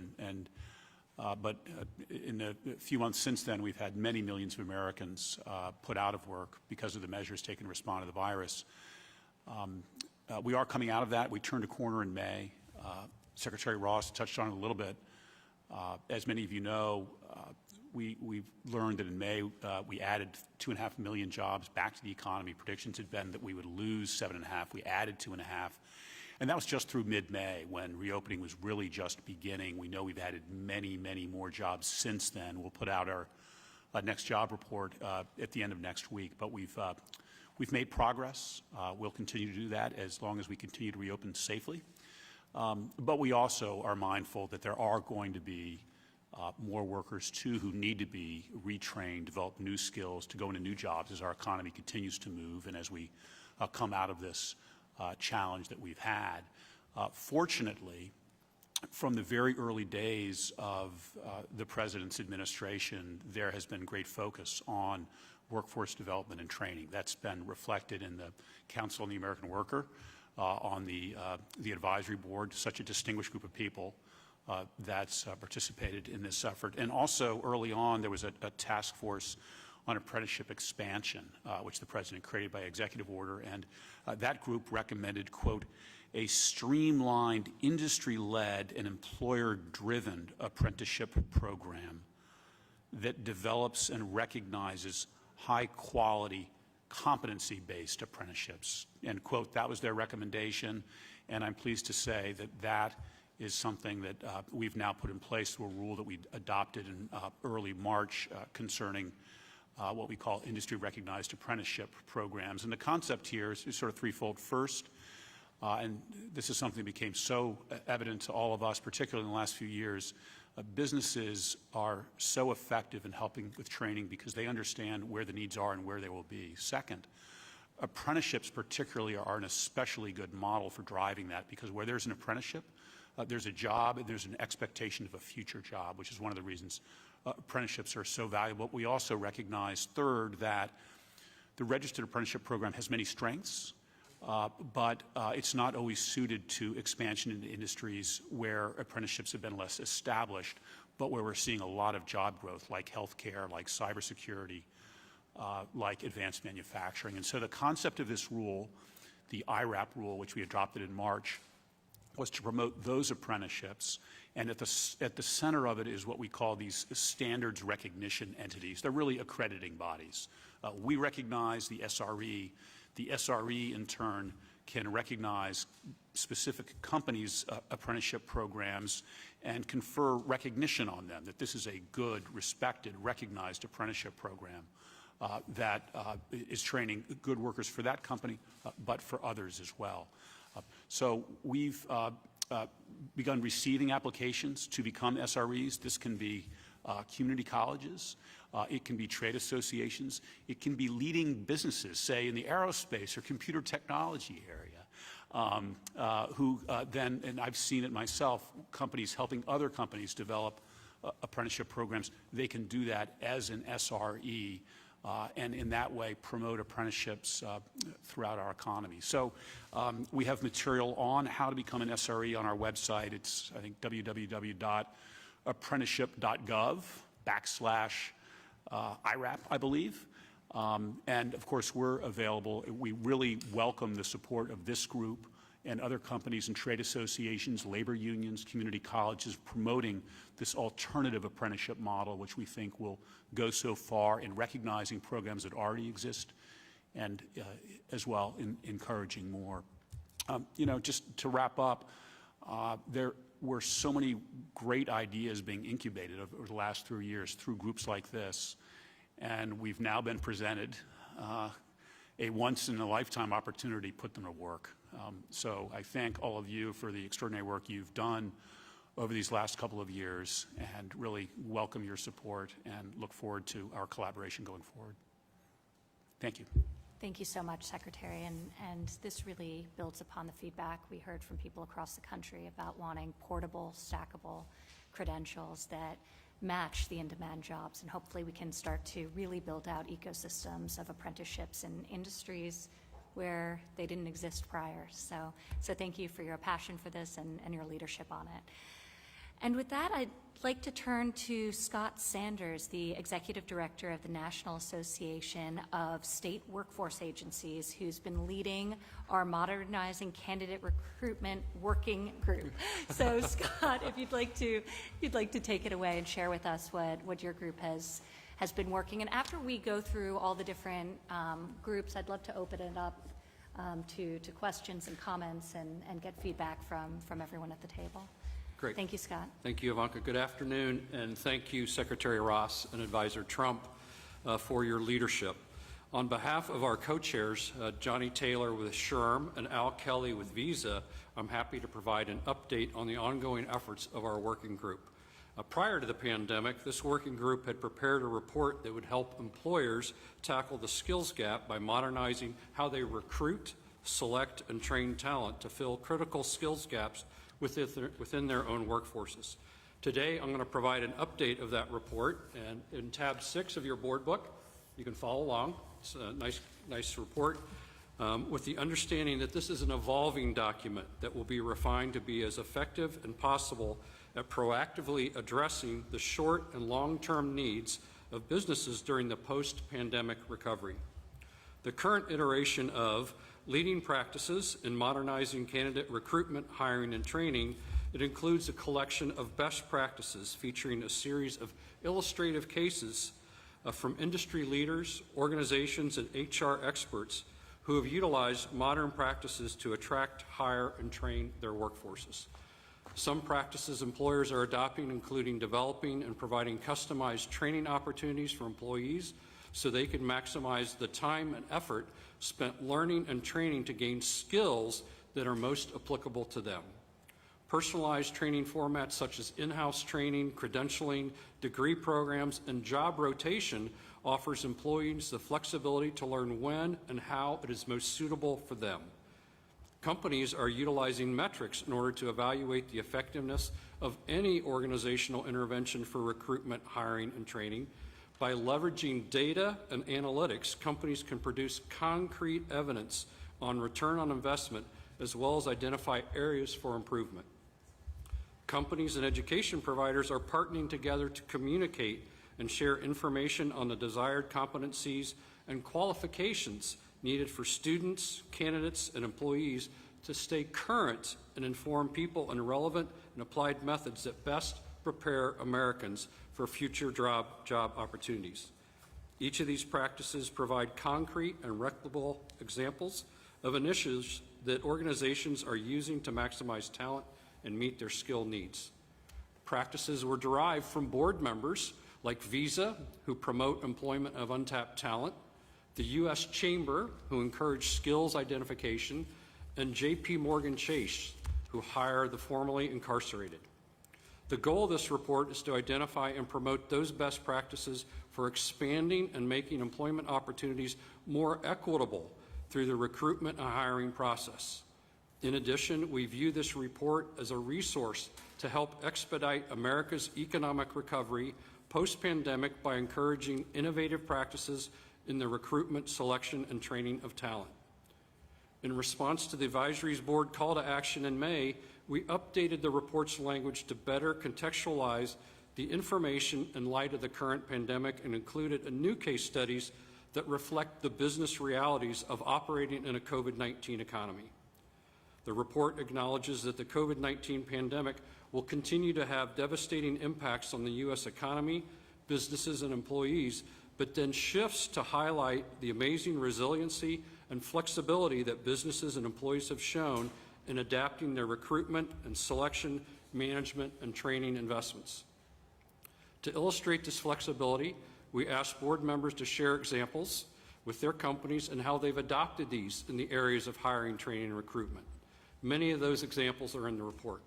but in the few months since then, we've had many millions of Americans put out of work because of the measures taken to respond to the virus. We are coming out of that. We turned a corner in May. Secretary Ross touched on it a little bit. As many of you know, we've learned that in May we added 2.5 million jobs back to the economy. Predictions had been that we would lose 7.5. We added 2.5. And that was just through mid-May, when reopening was really just beginning. We know we've added many, many more jobs since then. We'll put out our next job report at the end of next week. But we've made progress. We'll continue to do that as long as we continue to reopen safely. But we also are mindful that there are going to be more workers, too, who need to be retrained, develop new skills to go into new jobs as our economy continues to move and as we come out of this challenge that we've had. Fortunately, from the very early days of the President's administration, there has been great focus on workforce development and training. That's been reflected in the Council on the American Worker, on the advisory board, such a distinguished group of people that's participated in this effort. And also early on, there was a task force on apprenticeship expansion, which the President created by executive order. And that group recommended, quote, a streamlined, industry-led and employer-driven apprenticeship program that develops and recognizes high-quality, competency-based apprenticeships. End quote. That was their recommendation, and I'm pleased to say that that is something that we've now put in place through a rule that we adopted in early March concerning what we call industry-recognized apprenticeship programs. And the concept here is sort of threefold. First, and this is something that became so evident to all of us, particularly in the last few years, businesses are so effective in helping with training because they understand where the needs are and where they will be. Second, apprenticeships particularly are an especially good model for driving that, because where there's an apprenticeship, there's a job and there's an expectation of a future job, which is one of the reasons apprenticeships are so valuable. We also recognize, third, that the registered apprenticeship program has many strengths, but it's not always suited to expansion into industries where apprenticeships have been less established, but where we're seeing a lot of job growth, like healthcare, like cybersecurity, like advanced manufacturing. And so the concept of this rule, the IRAP rule, which we adopted in March, was to promote those apprenticeships. And at the center of it is what we call these standards recognition entities. They're really accrediting bodies. We recognize the SRE. The SRE, in turn, can recognize specific companies' apprenticeship programs and confer recognition on them, that this is a good, respected, recognized apprenticeship program that is training good workers for that company, but for others as well. So we've begun receiving applications to become SREs. This can be community colleges. It can be trade associations. It can be leading businesses, say in the aerospace or computer technology area, who then, and I've seen it myself, companies helping other companies develop apprenticeship programs. They can do that as an SRE. And in that way promote apprenticeships throughout our economy. So we have material on how to become an SRE on our website. It's, I think, www.apprenticeship.gov/IRAP, I believe. And of course, we're available. We really welcome the support of this group and other companies and trade associations, labor unions, community colleges, promoting this alternative apprenticeship model, which we think will go so far in recognizing programs that already exist and as well in encouraging more. You know, just to wrap up, there were so many great ideas being incubated over the last 3 years through groups like this, and we've now been presented a once-in-a-lifetime opportunity to put them to work. So I thank all of you for the extraordinary work you've done over these last couple of years and really welcome your support and look forward to our collaboration going forward. Thank you. Thank you so much, Secretary. And this really builds upon the feedback we heard from people across the country about wanting portable, stackable credentials that match the in-demand jobs. And hopefully we can start to really build out ecosystems of apprenticeships in industries where they didn't exist prior. So thank you for your passion for this and your leadership on it. And with that, I'd like to turn to Scott Sanders, the Executive Director of the National Association of State Workforce Agencies, who's been leading our Modernizing Candidate Recruitment Working Group. So Scott, if you'd like to take it away and share with us what your group has been working. And after we go through all the different groups, I'd love to open it up to questions and comments and get feedback from everyone at the table. Great. Thank you, Scott. Thank you, Ivanka. Good afternoon, and thank you, Secretary Ross and Advisor Trump, for your leadership. On behalf of our co-chairs, Johnny Taylor with SHRM and Al Kelly with Visa, I'm happy to provide an update on the ongoing efforts of our working group. Prior to the pandemic, this working group had prepared a report that would help employers tackle the skills gap by modernizing how they recruit, select, and train talent to fill critical skills gaps within their own workforces. Today, I'm going to provide an update of that report, and in tab 6 of your board book, you can follow along. It's a nice report, with the understanding that this is an evolving document that will be refined to be as effective as possible at proactively addressing the short and long-term needs of businesses during the post-pandemic recovery. The current iteration of Leading Practices in Modernizing Candidate Recruitment, Hiring, and Training, it includes a collection of best practices featuring a series of illustrative cases from industry leaders, organizations, and HR experts who have utilized modern practices to attract, hire, and train their workforces. Some practices employers are adopting, including developing and providing customized training opportunities for employees so they can maximize the time and effort spent learning and training to gain skills that are most applicable to them. Personalized training formats such as in-house training, credentialing, degree programs, and job rotation offers employees the flexibility to learn when and how it is most suitable for them. Companies are utilizing metrics in order to evaluate the effectiveness of any organizational intervention for recruitment, hiring, and training. By leveraging data and analytics, companies can produce concrete evidence on return on investment, as well as identify areas for improvement. Companies and education providers are partnering together to communicate and share information on the desired competencies and qualifications needed for students, candidates, and employees to stay current and inform people in relevant and applied methods that best prepare Americans for future job opportunities. Each of these practices provide concrete and replicable examples of initiatives that organizations are using to maximize talent and meet their skill needs. Practices were derived from board members like Visa, who promote employment of untapped talent, the U.S. Chamber, who encourage skills identification, and J.P. Morgan Chase, who hire the formerly incarcerated. The goal of this report is to identify and promote those best practices for expanding and making employment opportunities more equitable through the recruitment and hiring process. In addition, we view this report as a resource to help expedite America's economic recovery post-pandemic by encouraging innovative practices in the recruitment, selection, and training of talent. In response to the advisory's board call to action in May, we updated the report's language to better contextualize the information in light of the current pandemic and included new case studies that reflect the business realities of operating in a COVID-19 economy. The report acknowledges that the COVID-19 pandemic will continue to have devastating impacts on the U.S. economy, businesses, and employees, but then shifts to highlight the amazing resiliency and flexibility that businesses and employees have shown in adapting their recruitment and selection, management, and training investments. To illustrate this flexibility, we asked board members to share examples with their companies and how they've adopted these in the areas of hiring, training, and recruitment. Many of those examples are in the report.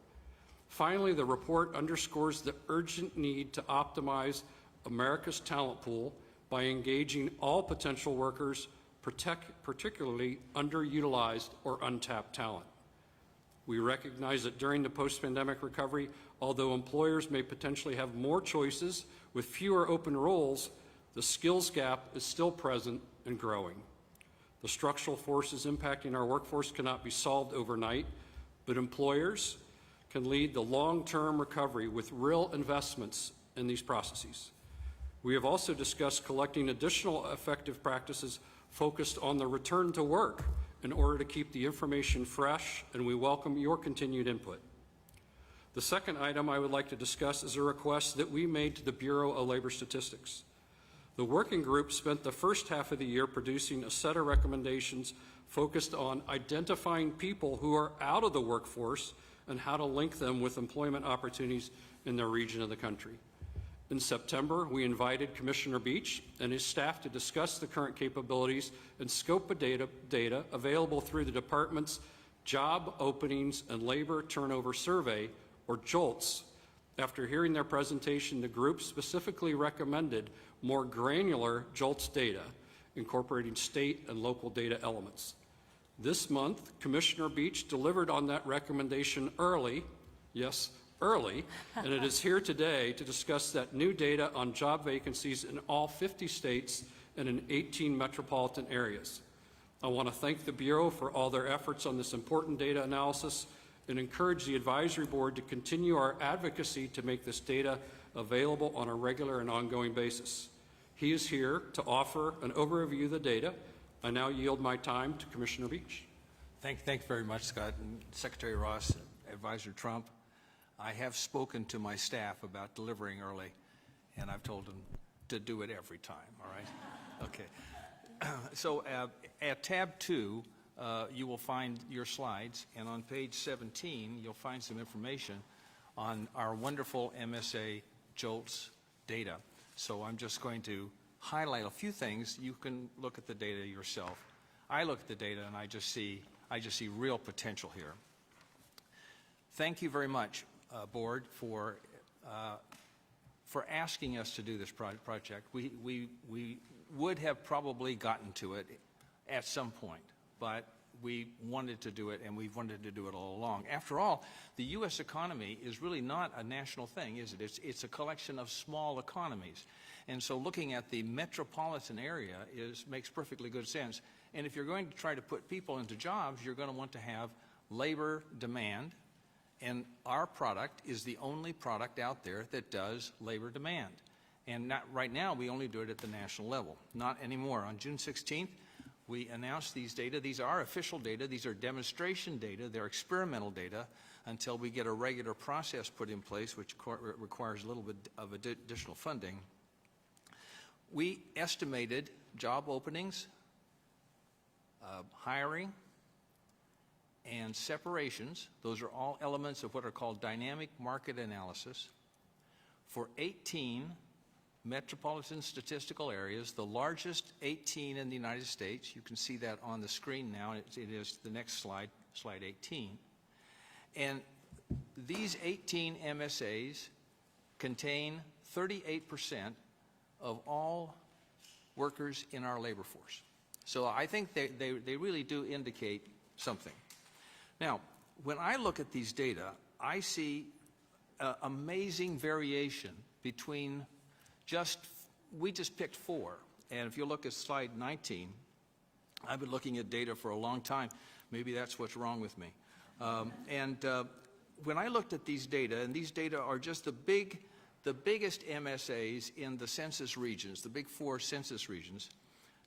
Finally, the report underscores the urgent need to optimize America's talent pool by engaging all potential workers, particularly underutilized or untapped talent. We recognize that during the post-pandemic recovery, although employers may potentially have more choices with fewer open roles, the skills gap is still present and growing. The structural forces impacting our workforce cannot be solved overnight, but employers can lead the long-term recovery with real investments in these processes. We have also discussed collecting additional effective practices focused on the return to work in order to keep the information fresh, and we welcome your continued input. The second item I would like to discuss is a request that we made to the Bureau of Labor Statistics. The working group spent the first half of the year producing a set of recommendations focused on identifying people who are out of the workforce and how to link them with employment opportunities in their region of the country. In September, we invited Commissioner Beach and his staff to discuss the current capabilities and scope of data available through the department's Job Openings and Labor Turnover Survey, or JOLTS. After hearing their presentation, the group specifically recommended more granular JOLTS data, incorporating state and local data elements. This month, Commissioner Beach delivered on that recommendation early, yes, early, and it is here today to discuss that new data on job vacancies in all 50 states and in 18 metropolitan areas. I want to thank the Bureau for all their efforts on this important data analysis and encourage the advisory board to continue our advocacy to make this data available on a regular and ongoing basis. He is here to offer an overview of the data. I now yield my time to Commissioner Beach. Thank you very much, Scott. And Secretary Ross, Advisor Trump, I have spoken to my staff about delivering early, and I've told them to do it every time, all right? Okay. So at tab 2, you will find your slides, and on page 17, you'll find some information on our wonderful MSA JOLTS data. So I'm just going to highlight a few things. You can look at the data yourself. I look at the data, and I just see real potential here. Thank you very much, Board, for asking us to do this project. We would have probably gotten to it at some point, but we wanted to do it, and we've wanted to do it all along. After all, the U.S. economy is really not a national thing, is it? It's a collection of small economies. And so looking at the metropolitan area makes perfectly good sense. And if you're going to try to put people into jobs, you're going to want to have labor demand, and our product is the only product out there that does labor demand. And right now, we only do it at the national level. Not anymore. On June 16th, we announced these data. These are official data. These are demonstration data. They're experimental data until we get a regular process put in place, which requires a little bit of additional funding. We estimated job openings, hiring, and separations. Those are all elements of what are called dynamic market analysis for 18 metropolitan statistical areas, the largest 18 in the United States. You can see that on the screen now. It is the next slide, slide 18. And these 18 MSAs contain 38% of all workers in our labor force. So I think they really do indicate something. Now, when I look at these data, I see amazing variation between we just picked 4. And if you look at slide 19, I've been looking at data for a long time. Maybe that's what's wrong with me. When I looked at these data, and these data are just the biggest MSAs in the census regions, the big 4 census regions,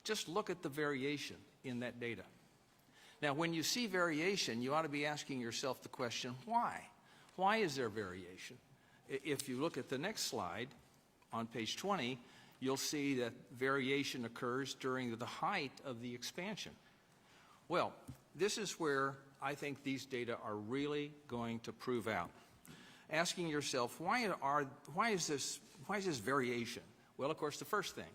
just look at the variation in that data. Now, when you see variation, you ought to be asking yourself the question, why? Why is there variation? If you look at the next slide, on page 20, you'll see that variation occurs during the height of the expansion. Well, this is where I think these data are really going to prove out. Asking yourself, why is this variation? Well, of course, the first thing,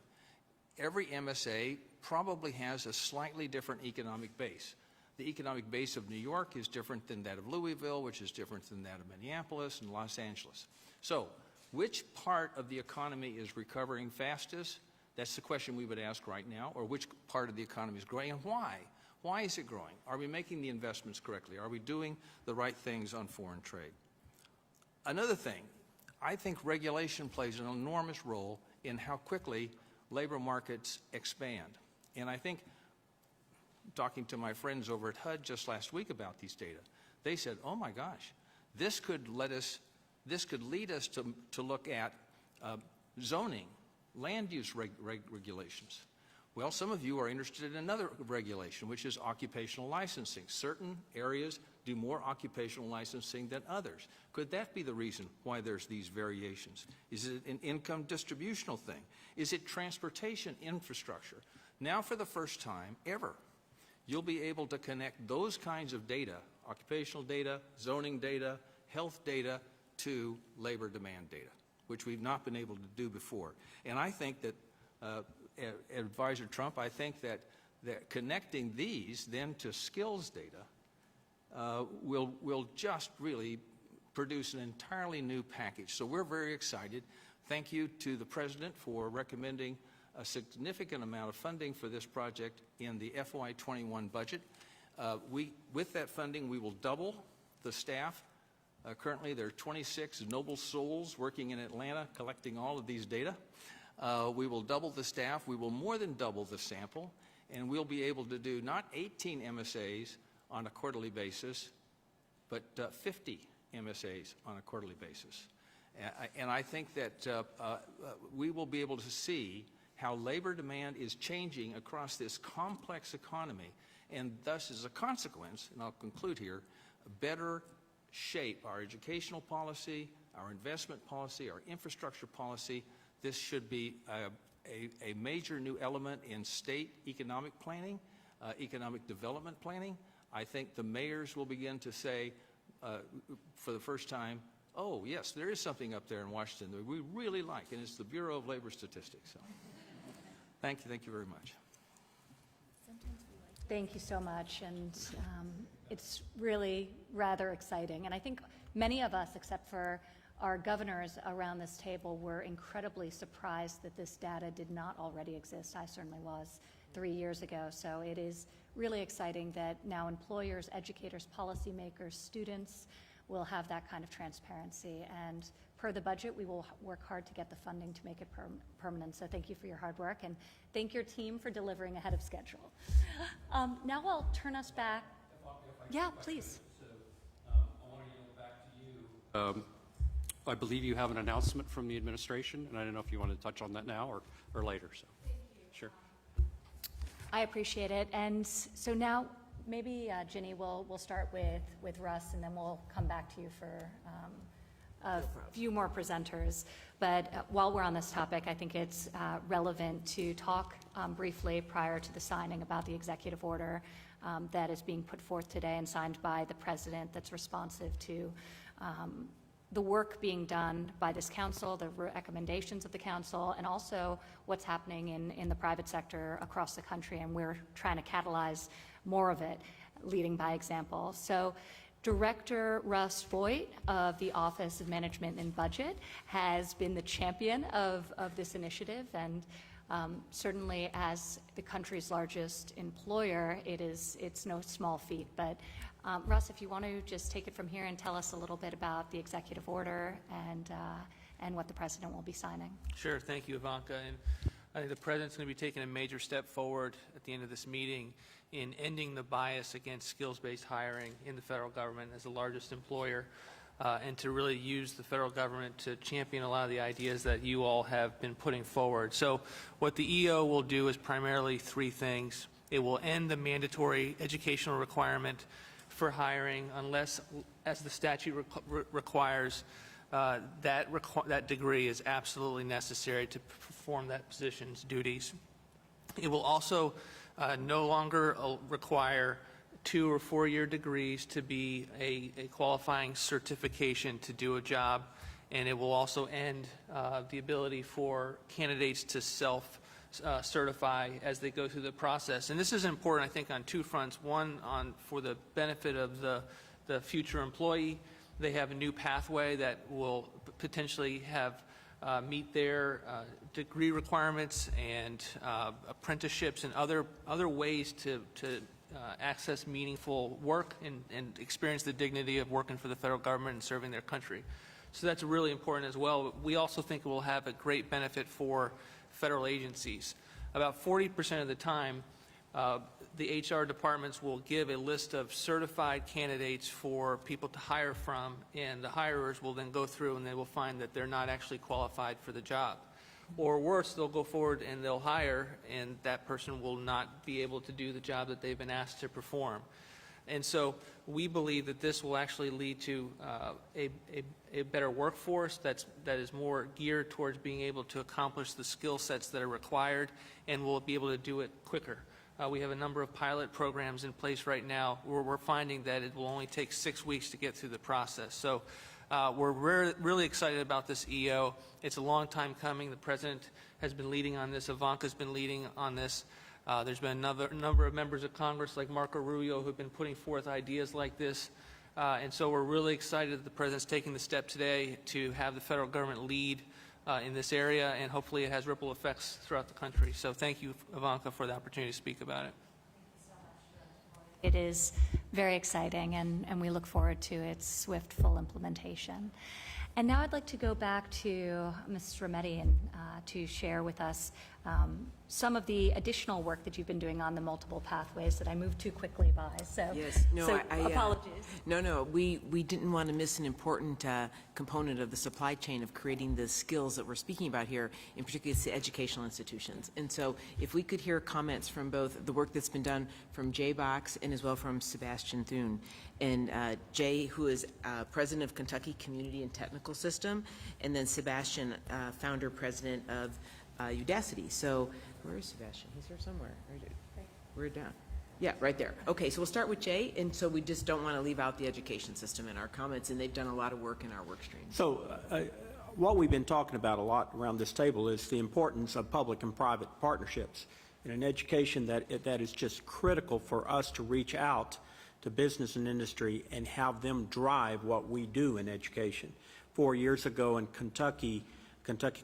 every MSA probably has a slightly different economic base. The economic base of New York is different than that of Louisville, which is different than that of Minneapolis and Los Angeles. So, which part of the economy is recovering fastest? That's the question we would ask right now. Or which part of the economy is growing, and why? Why is it growing? Are we making the investments correctly? Are we doing the right things on foreign trade? Another thing, I think regulation plays an enormous role in how quickly labor markets expand. And I think, talking to my friends over at HUD just last week about these data, they said, oh my gosh, this could lead us to look at zoning, land use regulations. Well, some of you are interested in another regulation, which is occupational licensing. Certain areas do more occupational licensing than others. Could that be the reason why there's these variations? Is it an income distributional thing? Is it transportation infrastructure? Now, for the first time ever, you'll be able to connect those kinds of data, occupational data, zoning data, health data, to labor demand data, which we've not been able to do before. And I think that, Advisor Trump, I think that connecting these then to skills data will just really produce an entirely new package. So we're very excited. Thank you to the President for recommending a significant amount of funding for this project in the FY21 budget. With that funding, we will double the staff. Currently, there are 26 noble souls working in Atlanta collecting all of these data. We will double the staff. We will more than double the sample. And we'll be able to do not 18 MSAs on a quarterly basis, but 50 MSAs on a quarterly basis. And I think that we will be able to see how labor demand is changing across this complex economy, and thus, as a consequence, and I'll conclude here, better shape our educational policy, our investment policy, our infrastructure policy. This should be a major new element in state economic planning, economic development planning. I think the mayors will begin to say, for the first time, oh, yes, there is something up there in Washington that we really like, and it's the Bureau of Labor Statistics. So, thank you very much. Thank you so much, and it's really rather exciting. And I think many of us, except for our governors around this table, were incredibly surprised that this data did not already exist. I certainly was. 3 years ago. So it is really exciting that now employers, educators, policymakers, students will have that kind of transparency. And per the budget, we will work hard to get the funding to make it permanent. So thank you for your hard work, and thank your team for delivering ahead of schedule. Now I'll turn us back. Yeah, please. I want to yield back to you. I believe you have an announcement from the administration, and I don't know if you want to touch on that now or later. So, sure. I appreciate it. And so now maybe, Ginny, we'll start with Russ, and then we'll come back to you for a few more presenters. But while we're on this topic, I think it's relevant to talk briefly prior to the signing about the executive order that is being put forth today and signed by the president, that's responsive to the work being done by this council, the recommendations of the council, and also what's happening in the private sector across the country. And we're trying to catalyze more of it, leading by example. So Director Russ Voigt of the Office of Management and Budget has been the champion of this initiative, and certainly as the country's largest employer, it's no small feat. But Russ, if you want to just take it from here and tell us a little bit about the executive order and what the president will be signing. Sure. Thank you, Ivanka. And I think the president's going to be taking a major step forward at the end of this meeting in ending the bias against skills-based hiring in the federal government as the largest employer, and to really use the federal government to champion a lot of the ideas that you all have been putting forward. So what the EO will do is primarily three things. It will end the mandatory educational requirement for hiring unless, as the statute requires, that degree is absolutely necessary to perform that position's duties. It will also no longer require 2 or 4 year degrees to be a qualifying certification to do a job, and it will also end the ability for candidates to self-certify as they go through the process. And this is important, I think, on two fronts. One, for the benefit of the future employee. They have a new pathway that will potentially meet their degree requirements and apprenticeships and other ways to access meaningful work and experience the dignity of working for the federal government and serving their country. So that's really important as well. We also think it will have a great benefit for federal agencies. About 40% of the time, the HR departments will give a list of certified candidates for people to hire from, and the hirers will then go through and they will find that they're not actually qualified for the job. Or worse, they'll go forward and they'll hire, and that person will not be able to do the job that they've been asked to perform. And so we believe that this will actually lead to a better workforce that is more geared towards being able to accomplish the skill sets that are required, and will be able to do it quicker. We have a number of pilot programs in place right now where we're finding that it will only take 6 weeks to get through the process. So we're really excited about this EO. It's a long time coming. The president has been leading on this. Ivanka's been leading on this. There's been a number of members of Congress like Marco Rubio who have been putting forth ideas like this. And so we're really excited that the president's taking the step today to have the federal government lead in this area, and hopefully it has ripple effects throughout the country. So thank you, Ivanka, for the opportunity to speak about it. It is very exciting, and we look forward to its swift, full implementation. And now I'd like to go back to Ms. Rometty and to share with us some of the additional work that you've been doing on the multiple pathways that I moved too quickly by. So, yes, no, so apologies. No, we didn't want to miss an important component of the supply chain of creating the skills that we're speaking about here, in particular the educational institutions. And so if we could hear comments from both the work that's been done from Jay Box and as well from Sebastian Thune. And Jay, who is president of Kentucky Community and Technical System, and then Sebastian, founder, president of Udacity. So where is Sebastian? He's here somewhere. We're down. Yeah, right there. Okay, so we'll start with Jay, and so we just don't want to leave out the education system in our comments, and they've done a lot of work in our work stream. So what we've been talking about a lot around this table is the importance of public and private partnerships in an education that is just critical for us to reach out to business and industry and have them drive what we do in education. 4 years ago in Kentucky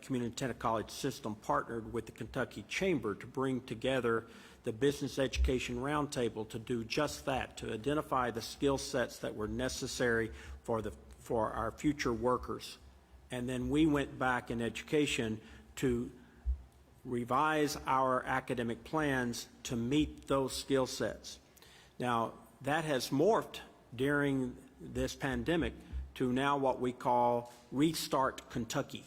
Community Technical College System partnered with the Kentucky Chamber to bring together the Business Education Roundtable to do just that, to identify the skill sets that were necessary for our future workers. And then we went back in education to revise our academic plans to meet those skill sets. Now, that has morphed during this pandemic to now what we call Restart Kentucky,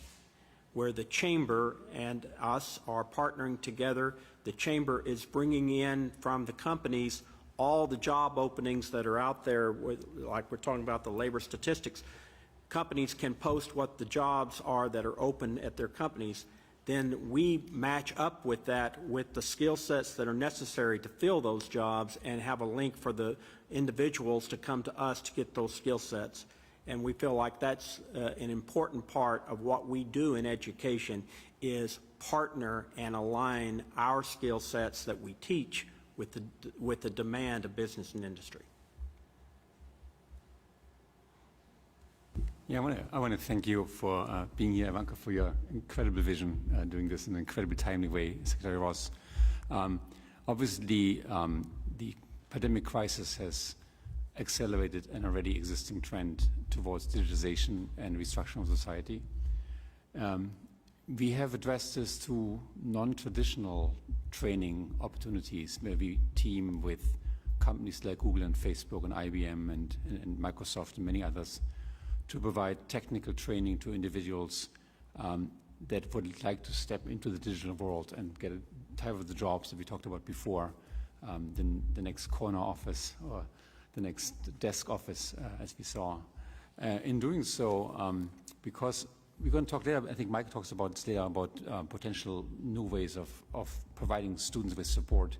where the Chamber and us are partnering together. The Chamber is bringing in from the companies all the job openings that are out there, like we're talking about the labor statistics. Companies can post what the jobs are that are open at their companies. Then we match up with that with the skill sets that are necessary to fill those jobs and have a link for the individuals to come to us to get those skill sets. And we feel like that's an important part of what we do in education is partner and align our skill sets that we teach with the demand of business and industry. Yeah, I want to thank you for being here, Ivanka, for your incredible vision, doing this in an incredibly timely way, Secretary Ross. Obviously, the pandemic crisis has accelerated an already existing trend towards digitization and restructuring of society. We have addressed this through non-traditional training opportunities where we team with companies like Google and Facebook and IBM and Microsoft and many others to provide technical training to individuals that would like to step into the digital world and get a type of the jobs that we talked about before, the next corner office or the next desk office, as we saw. In doing so, because we're going to talk later, I think Mike talks about later about potential new ways of providing students with support.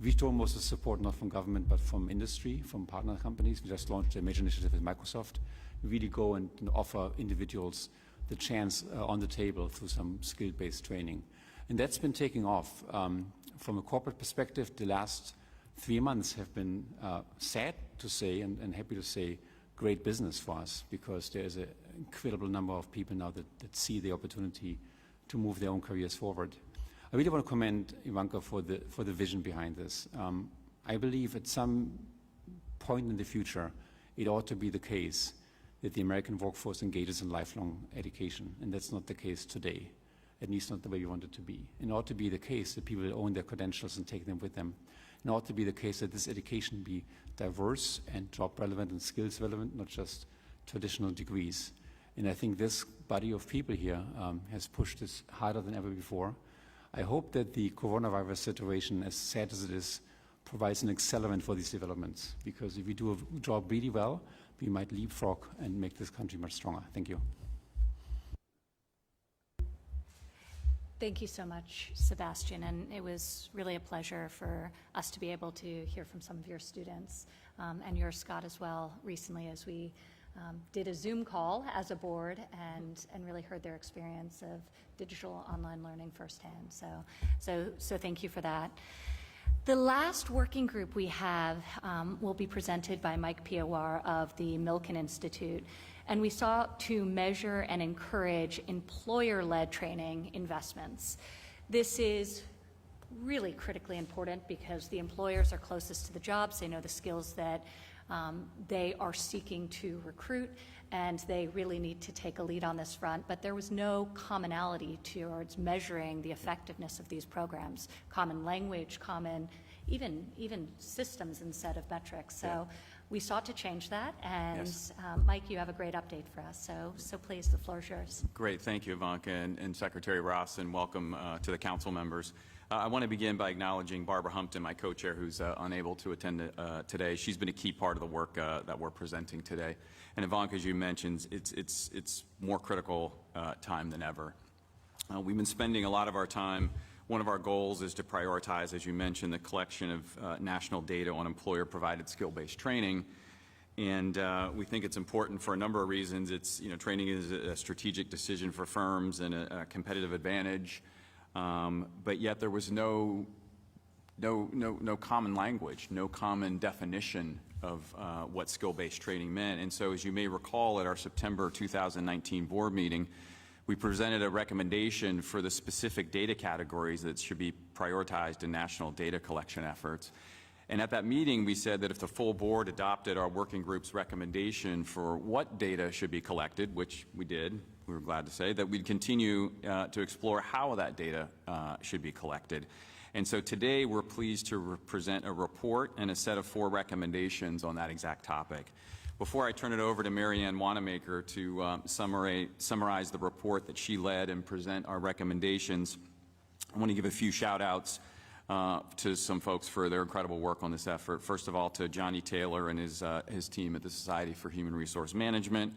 We draw most of the support not from government but from industry, from partner companies. We just launched a major initiative with Microsoft. We really go and offer individuals the chance on the table through some skill-based training. And that's been taking off. From a corporate perspective, the last 3 months have been sad to say and happy to say great business for us because there is an incredible number of people now that see the opportunity to move their own careers forward. I really want to commend Ivanka for the vision behind this. I believe at some point in the future, it ought to be the case that the American workforce engages in lifelong education, and that's not the case today, at least not the way we want it to be. It ought to be the case that people own their credentials and take them with them. It ought to be the case that this education be diverse and job relevant and skills relevant, not just traditional degrees. And I think this body of people here has pushed this harder than ever before. I hope that the coronavirus situation, as sad as it is, provides an accelerant for these developments, because if we do a job really well, we might leapfrog and make this country much stronger. Thank you. Thank you so much, Sebastian, and it was really a pleasure for us to be able to hear from some of your students and yours, Scott, as well, recently as we did a Zoom call as a board and really heard their experience of digital online learning firsthand. So thank you for that. The last working group we have will be presented by Mike Piawar of the Milken Institute, and we sought to measure and encourage employer-led training investments. This is really critically important because the employers are closest to the jobs. They know the skills that they are seeking to recruit, and they really need to take a lead on this front. But there was no commonality towards measuring the effectiveness of these programs, common language, common even systems and set of metrics. So we sought to change that, and yes. Mike, you have a great update for us, so please, the floor is yours. Great, thank you, Ivanka, and Secretary Ross, and welcome to the council members. I want to begin by acknowledging Barbara Humpton, my co-chair, who's unable to attend today. She's been a key part of the work that we're presenting today. And Ivanka, as you mentioned, it's more critical time than ever. We've been spending a lot of our time. One of our goals is to prioritize, as you mentioned, the collection of national data on employer-provided skill-based training. And we think it's important for a number of reasons. It's, training is a strategic decision for firms and a competitive advantage. But yet there was no common language, no common definition of what skill-based training meant. And so, as you may recall, at our September 2019 board meeting, we presented a recommendation for the specific data categories that should be prioritized in national data collection efforts. And at that meeting, we said that if the full board adopted our working group's recommendation for what data should be collected, which we did, we were glad to say, that we'd continue to explore how that data should be collected. And so today, we're pleased to present a report and a set of 4 recommendations on that exact topic. Before I turn it over to Marianne Wanamaker to summarize the report that she led and present our recommendations, I want to give a few shout-outs to some folks for their incredible work on this effort. First of all, to Johnny Taylor and his team at the Society for Human Resource Management,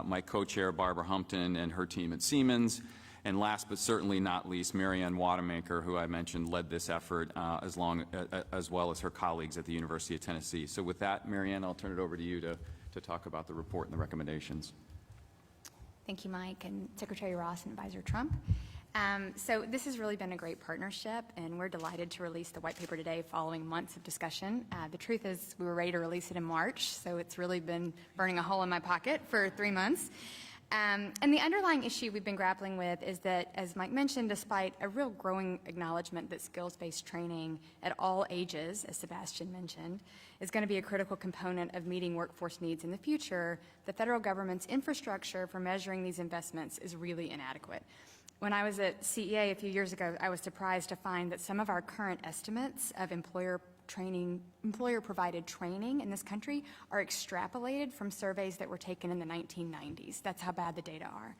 my co-chair Barbara Humpton and her team at Siemens, and last but certainly not least, Marianne Wanamaker, who I mentioned led this effort as well as her colleagues at the University of Tennessee. So with that, Marianne, I'll turn it over to you to talk about the report and the recommendations. Thank you, Mike, and Secretary Ross and Advisor Trump. So this has really been a great partnership, and we're delighted to release the white paper today following months of discussion. The truth is we were ready to release it in March, so it's really been burning a hole in my pocket for 3 months. And the underlying issue we've been grappling with is that, as Mike mentioned, despite a real growing acknowledgement that skills-based training at all ages, as Sebastian mentioned, is going to be a critical component of meeting workforce needs in the future, the federal government's infrastructure for measuring these investments is really inadequate. When I was at CEA a few years ago, I was surprised to find that some of our current estimates of employer-provided training in this country are extrapolated from surveys that were taken in the 1990s. That's how bad the data are.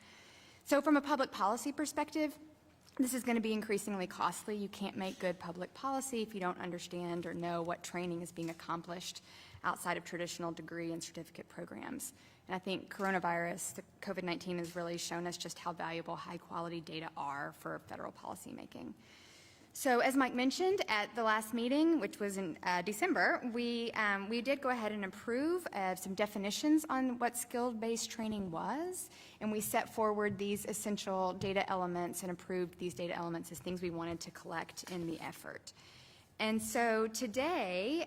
So from a public policy perspective, this is going to be increasingly costly. You can't make good public policy if you don't understand or know what training is being accomplished outside of traditional degree and certificate programs. And I think coronavirus, the COVID-19, has really shown us just how valuable high-quality data are for federal policymaking. So as Mike mentioned at the last meeting, which was in December, we did go ahead and approve some definitions on what skill-based training was, and we set forward these essential data elements and approved these data elements as things we wanted to collect in the effort. And so today,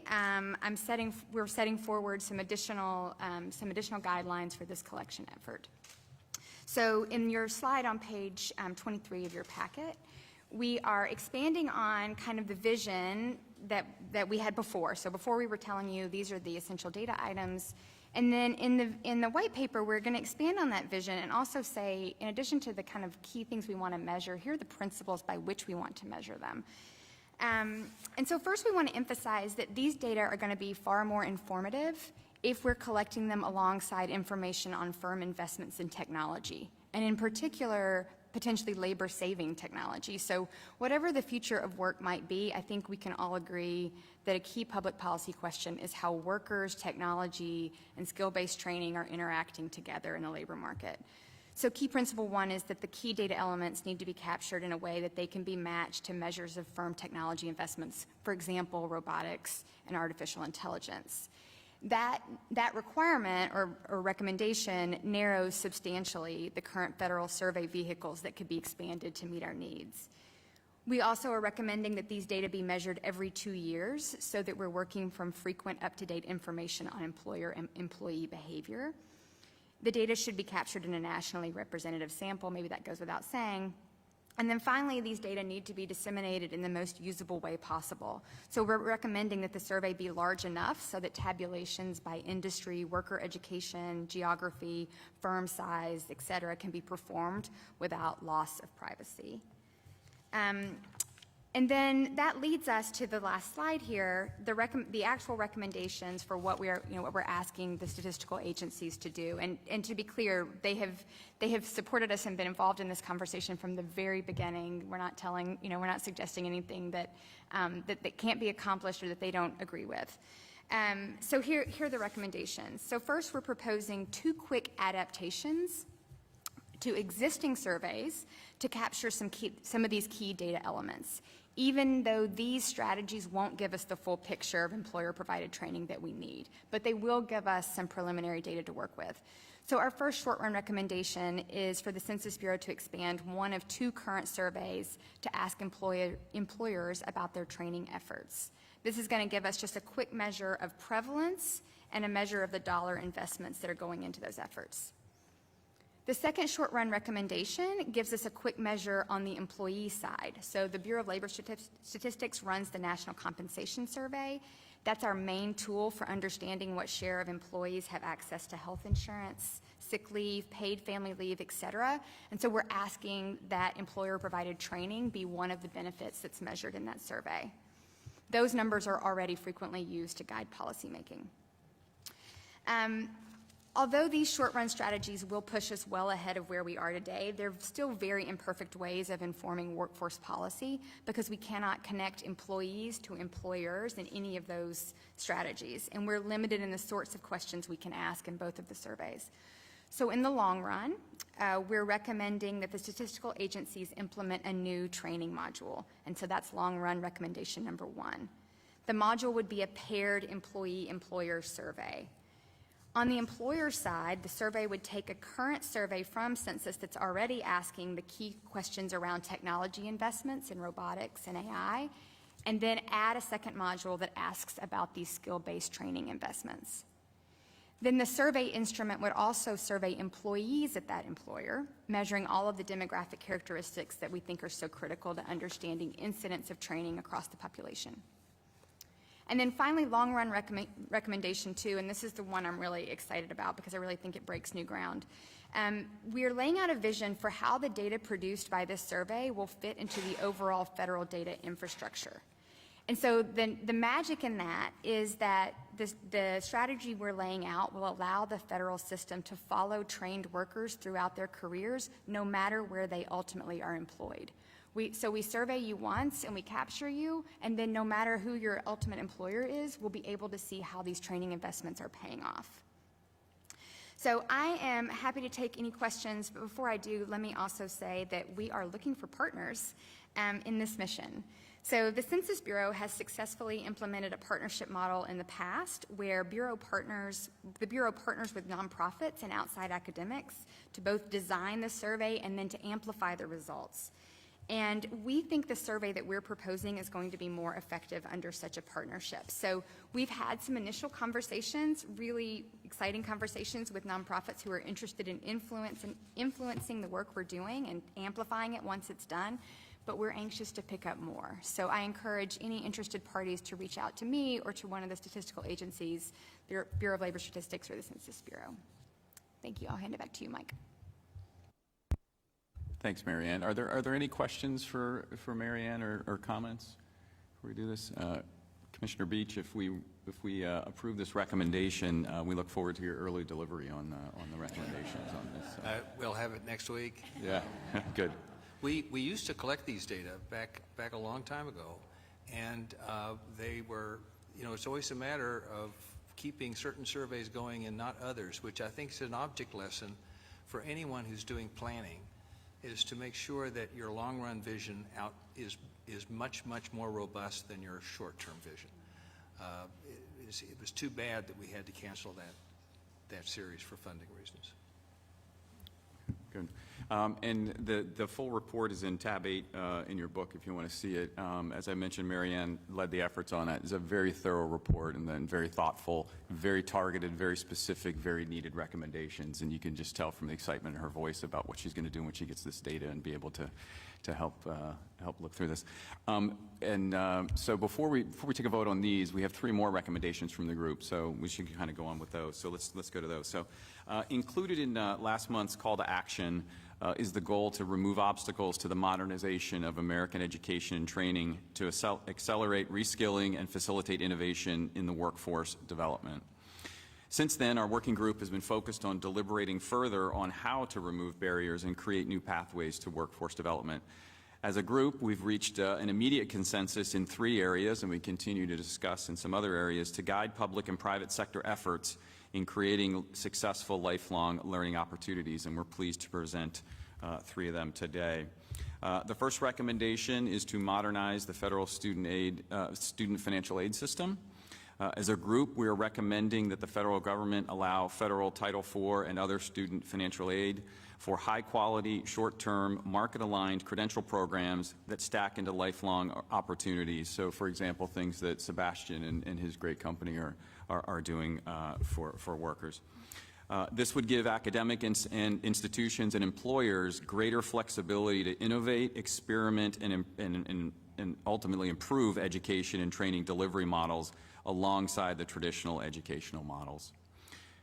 we're setting forward some additional guidelines for this collection effort. So in your slide on page 23 of your packet, we are expanding on kind of the vision that we had before. So before we were telling you these are the essential data items, and then in the white paper we're going to expand on that vision and also say, in addition to the kind of key things we want to measure, here are the principles by which we want to measure them. And so first we want to emphasize that these data are going to be far more informative if we're collecting them alongside information on firm investments in technology, and in particular, potentially labor-saving technology. So whatever the future of work might be, I think we can all agree that a key public policy question is how workers, technology, and skill-based training are interacting together in the labor market. So key principle 1 is that the key data elements need to be captured in a way that they can be matched to measures of firm technology investments, for example, robotics and artificial intelligence. That requirement or recommendation narrows substantially the current federal survey vehicles that could be expanded to meet our needs. We also are recommending that these data be measured every 2 years so that we're working from frequent up-to-date information on employer and employee behavior. The data should be captured in a nationally representative sample, maybe that goes without saying. And then finally, these data need to be disseminated in the most usable way possible. So we're recommending that the survey be large enough so that tabulations by industry, worker education, geography, firm size, et cetera, can be performed without loss of privacy. And then that leads us to the last slide here, the actual recommendations for what we're asking the statistical agencies to do. And to be clear, they have supported us and been involved in this conversation from the very beginning. We're not we're not suggesting anything that can't be accomplished or that they don't agree with. So here are the recommendations. So first, we're proposing 2 quick adaptations to existing surveys to capture some of these key data elements, even though these strategies won't give us the full picture of employer-provided training that we need, but they will give us some preliminary data to work with. So our first short-run recommendation is for the Census Bureau to expand one of 2 current surveys to ask employers about their training efforts. This is going to give us just a quick measure of prevalence and a measure of the dollar investments that are going into those efforts. The second short-run recommendation gives us a quick measure on the employee side. So the Bureau of Labor Statistics runs the National Compensation Survey. That's our main tool for understanding what share of employees have access to health insurance, sick leave, paid family leave, et cetera. And so we're asking that employer-provided training be one of the benefits that's measured in that survey. Those numbers are already frequently used to guide policymaking. Although these short-run strategies will push us well ahead of where we are today, they're still very imperfect ways of informing workforce policy because we cannot connect employees to employers in any of those strategies, and we're limited in the sorts of questions we can ask in both of the surveys. So in the long run, we're recommending that the statistical agencies implement a new training module, and so that's long-run recommendation number 1. The module would be a paired employee-employer survey. On the employer side, the survey would take a current survey from Census that's already asking the key questions around technology investments in robotics and AI, and then add a second module that asks about these skill-based training investments. Then the survey instrument would also survey employees at that employer, measuring all of the demographic characteristics that we think are so critical to understanding incidents of training across the population. And then finally, long-run recommendation 2, and this is the one I'm really excited about because I really think it breaks new ground. We are laying out a vision for how the data produced by this survey will fit into the overall federal data infrastructure. And so the magic in that is that the strategy we're laying out will allow the federal system to follow trained workers throughout their careers, no matter where they ultimately are employed. So we survey you once and we capture you, and then no matter who your ultimate employer is, we'll be able to see how these training investments are paying off. So I am happy to take any questions, but before I do, let me also say that we are looking for partners in this mission. So the Census Bureau has successfully implemented a partnership model in the past where the Bureau partners with nonprofits and outside academics to both design the survey and then to amplify the results. And we think the survey that we're proposing is going to be more effective under such a partnership. So we've had some initial conversations, really exciting conversations with nonprofits who are interested in influencing the work we're doing and amplifying it once it's done, but we're anxious to pick up more. So I encourage any interested parties to reach out to me or to one of the statistical agencies, Bureau of Labor Statistics or the Census Bureau. Thank you. I'll hand it back to you, Mike. Thanks, Marianne. Are there any questions for Marianne or comments before we do this? Commissioner Beach, if we approve this recommendation, we look forward to your early delivery on the recommendations on this. We'll have it next week. Yeah, good. We used to collect these data back a long time ago, and they were, it's always a matter of keeping certain surveys going and not others, which I think is an object lesson for anyone who's doing planning, is to make sure that your long-run vision is much, much more robust than your short-term vision. It was too bad that we had to cancel that series for funding reasons. Good. And the full report is in tab 8 in your book if you want to see it. As I mentioned, Marianne led the efforts on it. It's a very thorough report and then very thoughtful, very targeted, very specific, very needed recommendations. And you can just tell from the excitement in her voice about what she's going to do when she gets this data and be able to help look through this. So before we take a vote on these, we have 3 more recommendations from the group, so we should kind of go on with those. So let's go to those. So included in last month's call to action is the goal to remove obstacles to the modernization of American education and training to accelerate reskilling and facilitate innovation in the workforce development. Since then, our working group has been focused on deliberating further on how to remove barriers and create new pathways to workforce development. As a group, we've reached an immediate consensus in 3 areas, and we continue to discuss in some other areas to guide public and private sector efforts in creating successful lifelong learning opportunities, and we're pleased to present 3 of them today. The first recommendation is to modernize the federal student financial aid system. As a group, we are recommending that the federal government allow federal Title IV and other student financial aid for high-quality, short-term, market-aligned credential programs that stack into lifelong opportunities. So, for example, things that Sebastian and his great company are doing for workers. This would give academic and institutions and employers greater flexibility to innovate, experiment, and ultimately improve education and training delivery models alongside the traditional educational models.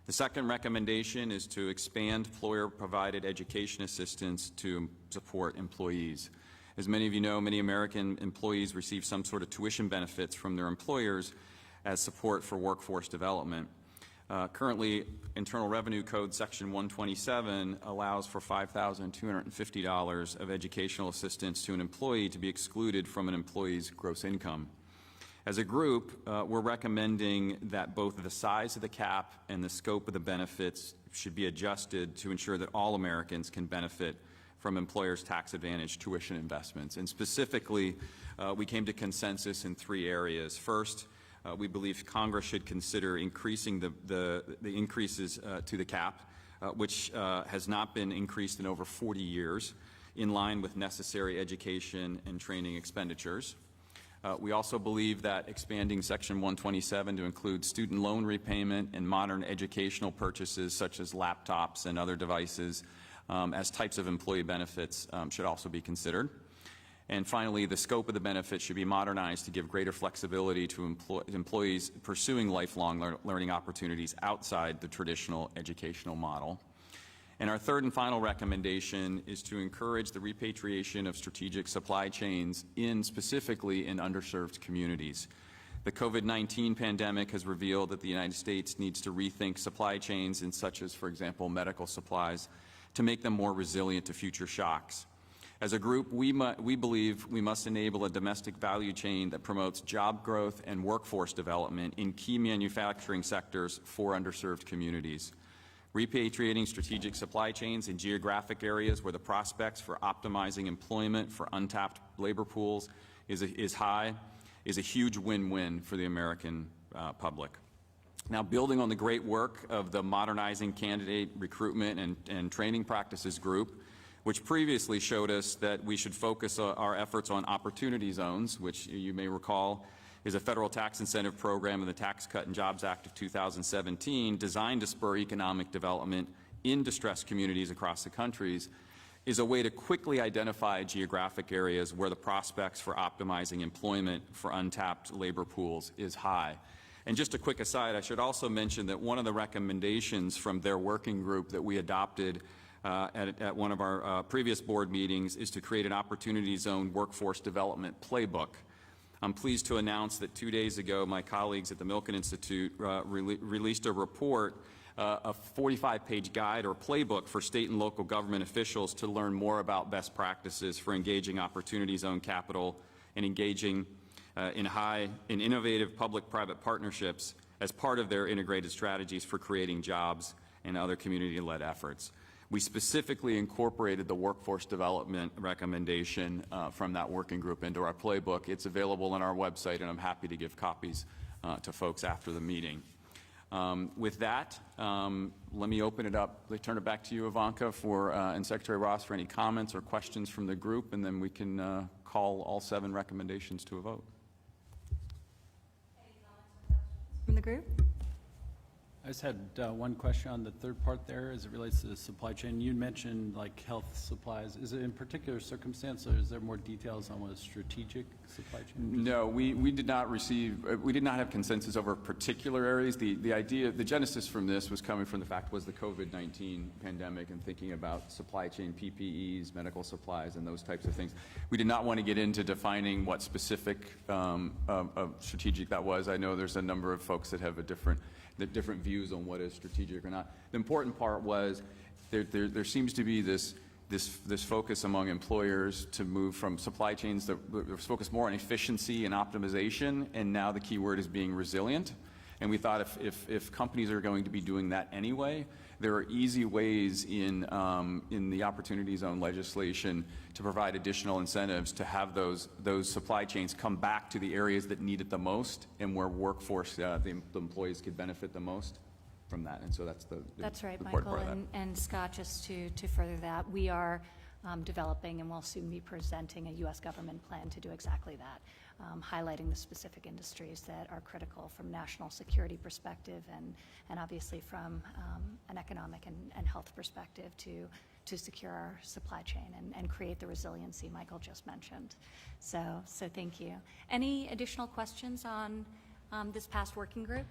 The second recommendation is to expand employer-provided education assistance to support employees. As many of you know, many American employees receive some sort of tuition benefits from their employers as support for workforce development. Currently, Internal Revenue Code Section 127 allows for $5,250 of educational assistance to an employee to be excluded from an employee's gross income. As a group, we're recommending that both the size of the cap and the scope of the benefits should be adjusted to ensure that all Americans can benefit from employers' tax advantage tuition investments. And specifically, we came to consensus in 3 areas. First, we believe Congress should consider increasing the increases to the cap, which has not been increased in over 40 years, in line with necessary education and training expenditures. We also believe that expanding Section 127 to include student loan repayment and modern educational purchases such as laptops and other devices as types of employee benefits should also be considered. And finally, the scope of the benefit should be modernized to give greater flexibility to employees pursuing lifelong learning opportunities outside the traditional educational model. And our third and final recommendation is to encourage the repatriation of strategic supply chains specifically in underserved communities. The COVID-19 pandemic has revealed that the United States needs to rethink supply chains such as, for example, medical supplies, to make them more resilient to future shocks. As a group, we believe we must enable a domestic value chain that promotes job growth and workforce development in key manufacturing sectors for underserved communities. Repatriating strategic supply chains in geographic areas where the prospects for optimizing employment for untapped labor pools is high is a huge win-win for the American public. Now, building on the great work of the Modernizing Candidate Recruitment and Training Practices Group, which previously showed us that we should focus our efforts on opportunity zones, which you may recall is a federal tax incentive program in the Tax Cut and Jobs Act of 2017 designed to spur economic development in distressed communities across the countries, is a way to quickly identify geographic areas where the prospects for optimizing employment for untapped labor pools is high. And just a quick aside, I should also mention that one of the recommendations from their working group that we adopted at one of our previous board meetings is to create an Opportunity Zone Workforce Development Playbook. I'm pleased to announce that 2 days ago, my colleagues at the Milken Institute released a report, a 45-page guide or playbook for state and local government officials to learn more about best practices for engaging Opportunity Zone capital and engaging in innovative public-private partnerships as part of their integrated strategies for creating jobs and other community-led efforts. We specifically incorporated the workforce development recommendation from that working group into our playbook. It's available on our website, and I'm happy to give copies to folks after the meeting. With that, let me open it up. Let me turn it back to you, Ivanka, and Secretary Ross for any comments or questions from the group, and then we can call all 7 recommendations to a vote. From the group? I just had one question on the third part there as it relates to the supply chain. You mentioned like health supplies. Is it in particular circumstance, or is there more details on what a strategic supply chain is? No, we did not have consensus over particular areas. The idea, the genesis from this was coming from the fact was the COVID-19 pandemic and thinking about supply chain PPEs, medical supplies, and those types of things. We did not want to get into defining what specific strategic that was. I know there's a number of folks that have different views on what is strategic or not. The important part was there seems to be this focus among employers to move from supply chains that focus more on efficiency and optimization, and now the key word is being resilient. And we thought if companies are going to be doing that anyway, there are easy ways in the Opportunity Zone legislation to provide additional incentives to have those supply chains come back to the areas that need it the most and where workforce, the employees could benefit the most from that. And so that's right, important Michael. part of that. And Scott, just to further that, we are developing and will soon be presenting a U.S. government plan to do exactly that. highlighting the specific industries that are critical from national security perspective and obviously from an economic and health perspective to secure our supply chain and create the resiliency Michael just mentioned. So thank you. Any additional questions on this past working group?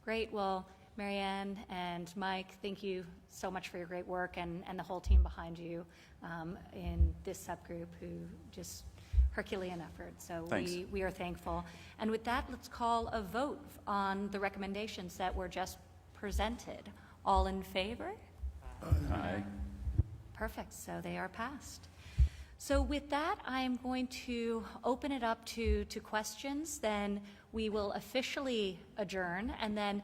Great. Well, Marianne and Mike, thank you so much for your great work and the whole team behind you in this subgroup who just Herculean effort. So we are thankful. And with that, let's call a vote on the recommendations that were just presented. All in favor? Aye. Perfect. So they are passed. So with that, I am going to open it up to questions. Then we will officially adjourn and then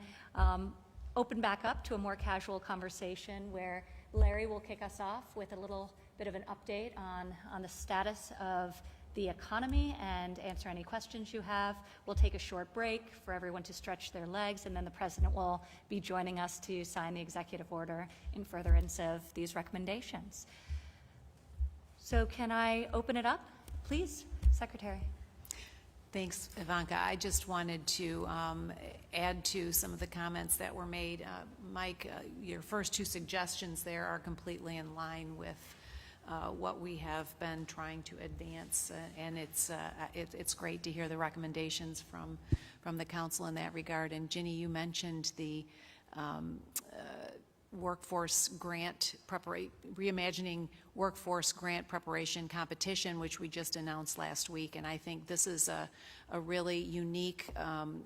open back up to a more casual conversation where Larry will kick us off with a little bit of an update on the status of the economy and answer any questions you have. We'll take a short break for everyone to stretch their legs, and then the President will be joining us to sign the executive order in furtherance of these recommendations. So can I open it up, please, Secretary? Thanks, Ivanka. I just wanted to add to some of the comments that were made. Mike, your first two suggestions there are completely in line with what we have been trying to advance, and it's great to hear the recommendations from the council in that regard. And Ginny, you mentioned the workforce grant reimagining workforce grant preparation competition, which we just announced last week. And I think this is a really unique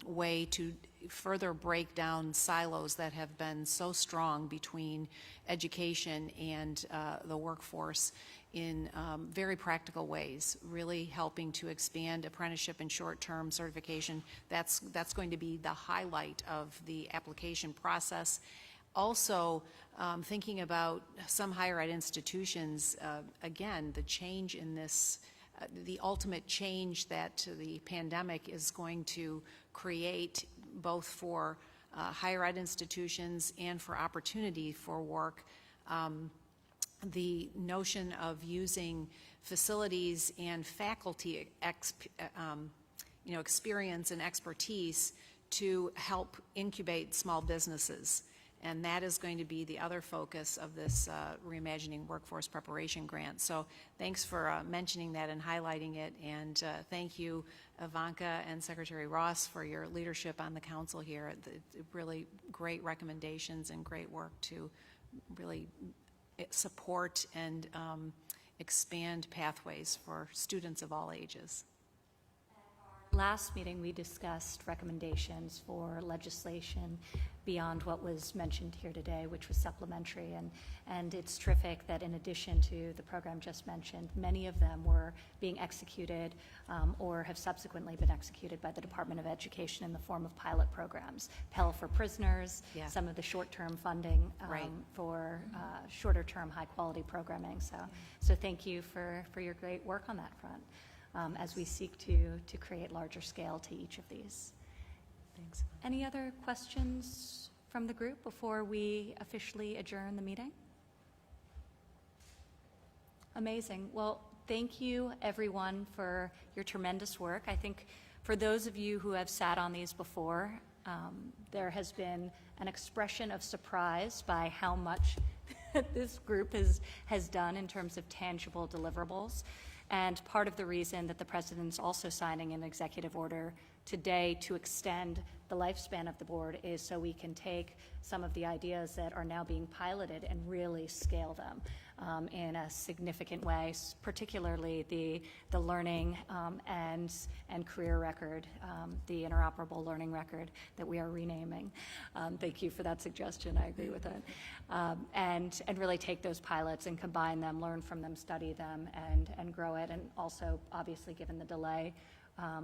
way to further break down silos that have been so strong between education and the workforce in very practical ways, really helping to expand apprenticeship and short-term certification. That's going to be the highlight of the application process. Also, thinking about some higher ed institutions, again, the change in this, the ultimate change that the pandemic is going to create both for higher ed institutions and for opportunity for work. The notion of using facilities and faculty experience and expertise to help incubate small businesses. And that is going to be the other focus of this Reimagining Workforce Preparation Grant. So thanks for mentioning that and highlighting it. And thank you, Ivanka and Secretary Ross, for your leadership on the council here. Really great recommendations and great work to really support and expand pathways for students of all ages. Last meeting, we discussed recommendations for legislation beyond what was mentioned here today, which was supplementary. And it's terrific that in addition to the program just mentioned, many of them were being executed or have subsequently been executed by the Department of Education in the form of pilot programs. Pell for prisoners, some of the short-term funding for shorter-term high-quality programming. So thank you for your great work on that front. As we seek to create larger scale to each of these. Thanks. Any other questions from the group before we officially adjourn the meeting? Amazing. Well, thank you everyone for your tremendous work. I think for those of you who have sat on these before, there has been an expression of surprise by how much this group has done in terms of tangible deliverables. And part of the reason that the President's also signing an executive order today to extend the lifespan of the board is so we can take some of the ideas that are now being piloted and really scale them in a significant way, particularly the learning and career record, the interoperable learning record that we are renaming. Thank you for that suggestion. I agree with it. And really take those pilots and combine them, learn from them, study them, and grow it. And also, obviously, given the delay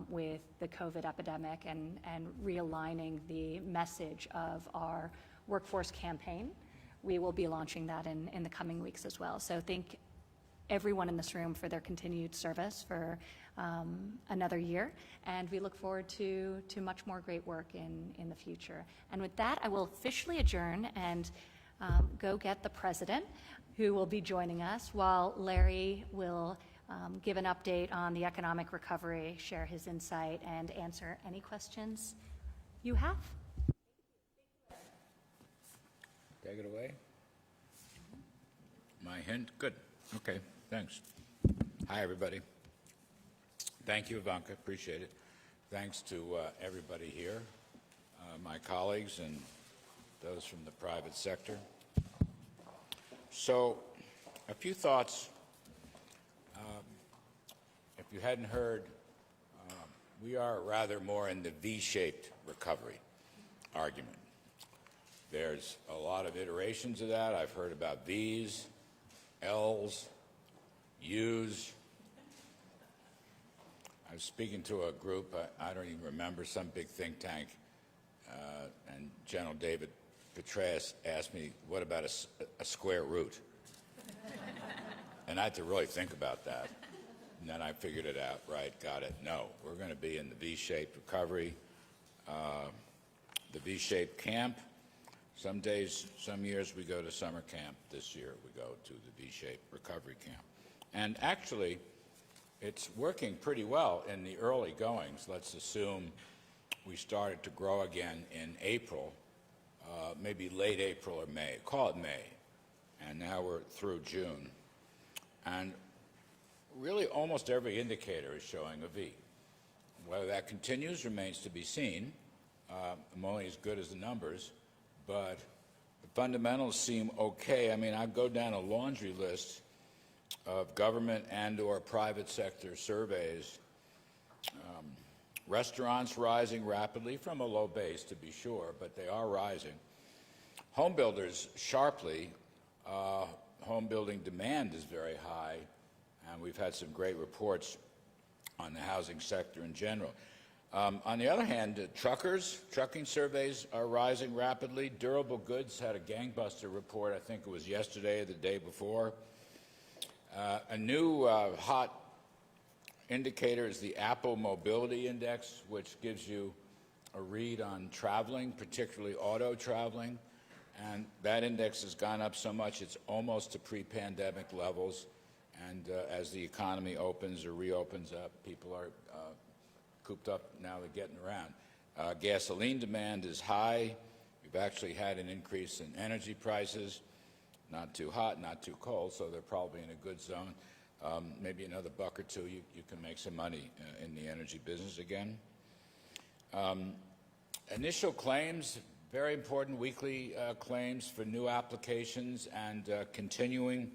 with the COVID epidemic and realigning the message of our workforce campaign, we will be launching that in the coming weeks as well. So thank everyone in this room for their continued service for another year, and we look forward to much more great work in the future. And with that, I will officially adjourn and go get the President, who will be joining us, while Larry will give an update on the economic recovery, share his insight, and answer any questions you have. Take it away. My hint? Good. Okay, thanks. Hi, everybody. Thank you, Ivanka. Appreciate it. Thanks to everybody here, my colleagues and those from the private sector. So, a few thoughts. If you hadn't heard, we are rather more in the V-shaped recovery argument. There's a lot of iterations of that. I've heard about V's, L's, U's. I was speaking to a group, I don't even remember, some big think tank, and General David Petraeus asked me, what about a square root? And I had to really think about that. And then I figured it out, right, got it. No, we're going to be in the V-shaped recovery, the V-shaped camp. Some days, some years we go to summer camp. This year we go to the V-shaped recovery camp. And actually, it's working pretty well in the early goings. Let's assume we started to grow again in April, maybe late April or May. Call it May. And now we're through June. And really almost every indicator is showing a V. Whether that continues remains to be seen. I'm only as good as the numbers, but the fundamentals seem okay. I mean, I go down a laundry list of government and or private sector surveys. Restaurants rising rapidly from a low base, to be sure, but they are rising. Home builders sharply. Home building demand is very high, and we've had some great reports on the housing sector in general. On the other hand, trucking surveys are rising rapidly. Durable goods had a gangbuster report, I think it was yesterday or the day before. A new hot indicator is the Apple Mobility Index, which gives you a read on traveling, particularly auto traveling. And that index has gone up so much it's almost to pre-pandemic levels. And as the economy opens or reopens up, people are cooped up now, they're getting around. Gasoline demand is high. We've actually had an increase in energy prices. Not too hot, not too cold, so they're probably in a good zone. Maybe another buck or two, you can make some money in the energy business again. Initial claims, very important weekly claims for new applications and continuing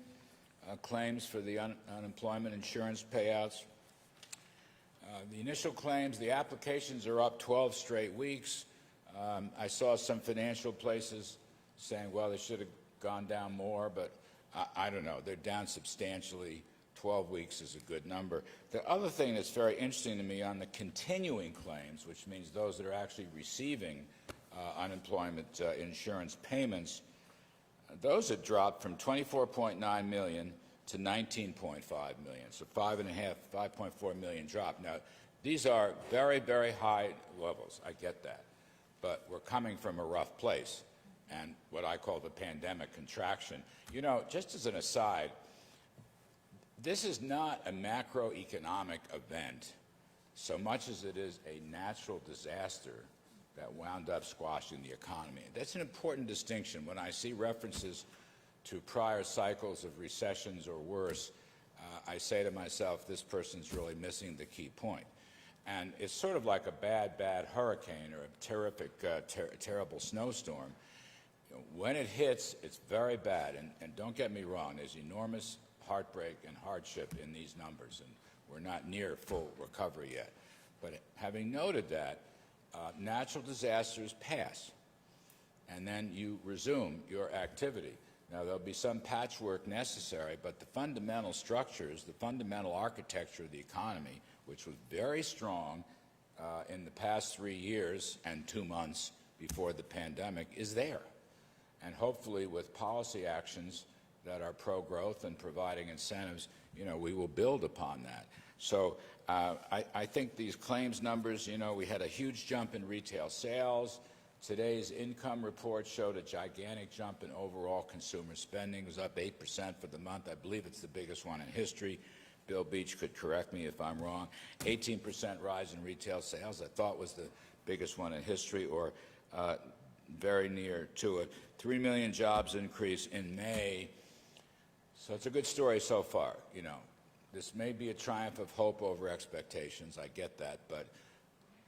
claims for the unemployment insurance payouts. The initial claims, the applications are up 12 straight weeks. I saw some financial places saying, well, they should have gone down more, but I don't know. They're down substantially. 12 weeks is a good number. The other thing that's very interesting to me on the continuing claims, which means those that are actually receiving unemployment insurance payments, those had dropped from 24.9 million to 19.5 million, so 5.4 million drop. Now, these are very, very high levels. I get that. But we're coming from a rough place and what I call the pandemic contraction. You know, just as an aside, this is not a macroeconomic event so much as it is a natural disaster that wound up squashing the economy. That's an important distinction. When I see references to prior cycles of recessions or worse, I say to myself, this person's really missing the key point. And it's sort of like a bad hurricane or a terrific, terrible snowstorm. You know, when it hits, it's very bad. And don't get me wrong, there's enormous heartbreak and hardship in these numbers, and we're not near full recovery yet. But having noted that, natural disasters pass, and then you resume your activity. Now, there'll be some patchwork necessary, but the fundamental structures, the fundamental architecture of the economy, which was very strong in the past 3 years and 2 months before the pandemic, is there. And hopefully with policy actions that are pro-growth and providing incentives, you know, we will build upon that. So I think these claims numbers, you know, we had a huge jump in retail sales. Today's income report showed a gigantic jump in overall consumer spending. It was up 8% for the month. I believe it's the biggest one in history. Bill Beach could correct me if I'm wrong. 18% rise in retail sales, I thought was the biggest one in history, or very near to it. 3 million jobs increase in May. So it's a good story so far. You know, this may be a triumph of hope over expectations. I get that, but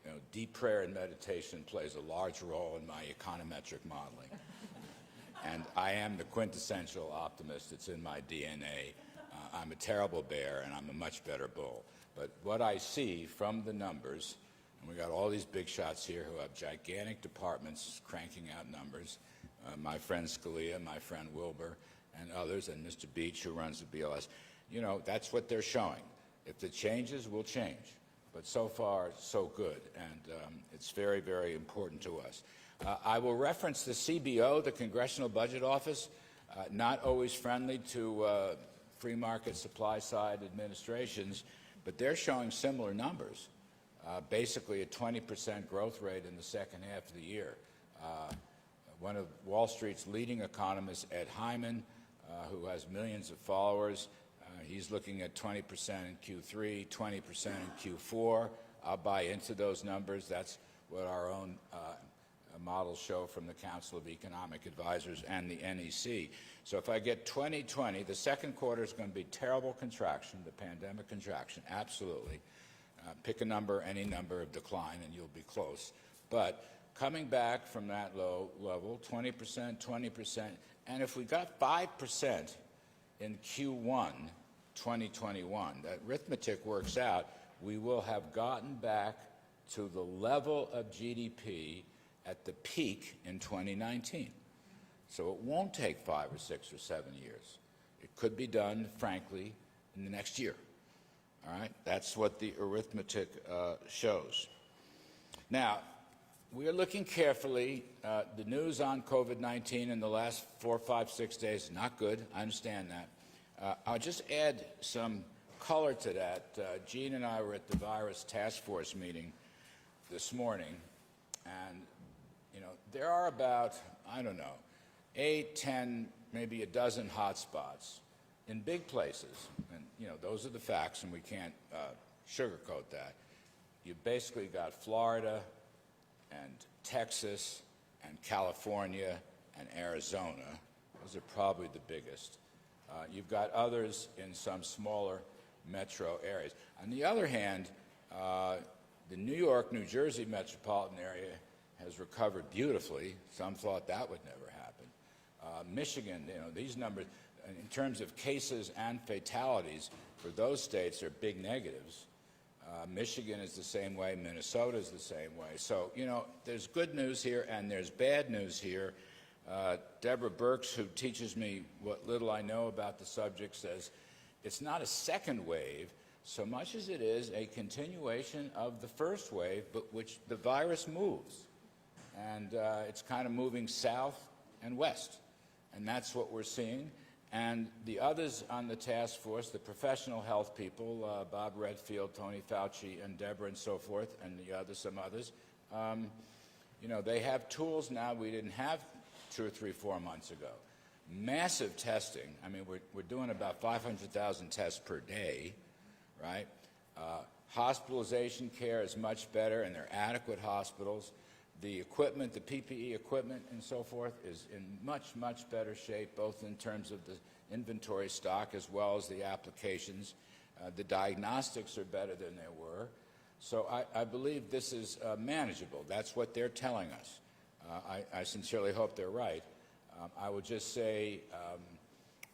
you know, deep prayer and meditation plays a large role in my econometric modeling. And I am the quintessential optimist. It's in my DNA. I'm a terrible bear, and I'm a much better bull. But what I see from the numbers, and we got all these big shots here who have gigantic departments cranking out numbers, my friend Scalia, my friend Wilbur, and others, and Mr. Beach, who runs the BLS. You know, that's what they're showing. If it changes, we'll change. But so far, so good, and it's very, very important to us. I will reference the CBO, the Congressional Budget Office, not always friendly to free market supply side administrations, but they're showing similar numbers, basically a 20% growth rate in the second half of the year. One of Wall Street's leading economists, Ed Hyman, who has millions of followers, he's looking at 20% in Q3, 20% in Q4. I'll buy into those numbers. That's what our own models show from the Council of Economic Advisors and the NEC. So if I get 2020, the second quarter is going to be terrible contraction, the pandemic contraction, absolutely. Pick a number, any number of decline, and you'll be close. But coming back from that low level, 20%, 20%, and if we got 5% in Q1 2021, that arithmetic works out, we will have gotten back to the level of GDP at the peak in 2019. So it won't take 5 or 6 or 7 years. It could be done, frankly, in the next year. All right? That's what the arithmetic shows. Now, we are looking carefully. The news on COVID-19 in the last 4, 5, 6 days is not good. I understand that. I'll just add some color to that. Gene and I were at the virus task force meeting this morning, and there are about, I don't know, 8, 10, maybe a dozen hotspots in big places. And, those are the facts, and we can't sugarcoat that. You've basically got Florida and Texas and California and Arizona. Those are probably the biggest. You've got others in some smaller metro areas. On the other hand, the New York, New Jersey metropolitan area has recovered beautifully. Some thought that would never happen. Michigan, these numbers, in terms of cases and fatalities, for those states are big negatives. Michigan is the same way. Minnesota is the same way. So, there's good news here and there's bad news here. Deborah Birx, who teaches me what little I know about the subject, says it's not a second wave so much as it is a continuation of the first wave, but which the virus moves. And it's kind of moving south and west. And that's what we're seeing. And the others on the task force, the professional health people, Bob Redfield, Tony Fauci, and Deborah and so forth, and some others, they have tools now we didn't have 2 or 3, 4 months ago. Massive testing. I mean, we're doing about 500,000 tests per day, right? Hospitalization care is much better, and they're adequate hospitals. The equipment, the PPE equipment and so forth is in much, much better shape, both in terms of the inventory stock as well as the applications. The diagnostics are better than they were. So I believe this is manageable. That's what they're telling us. I sincerely hope they're right. I would just say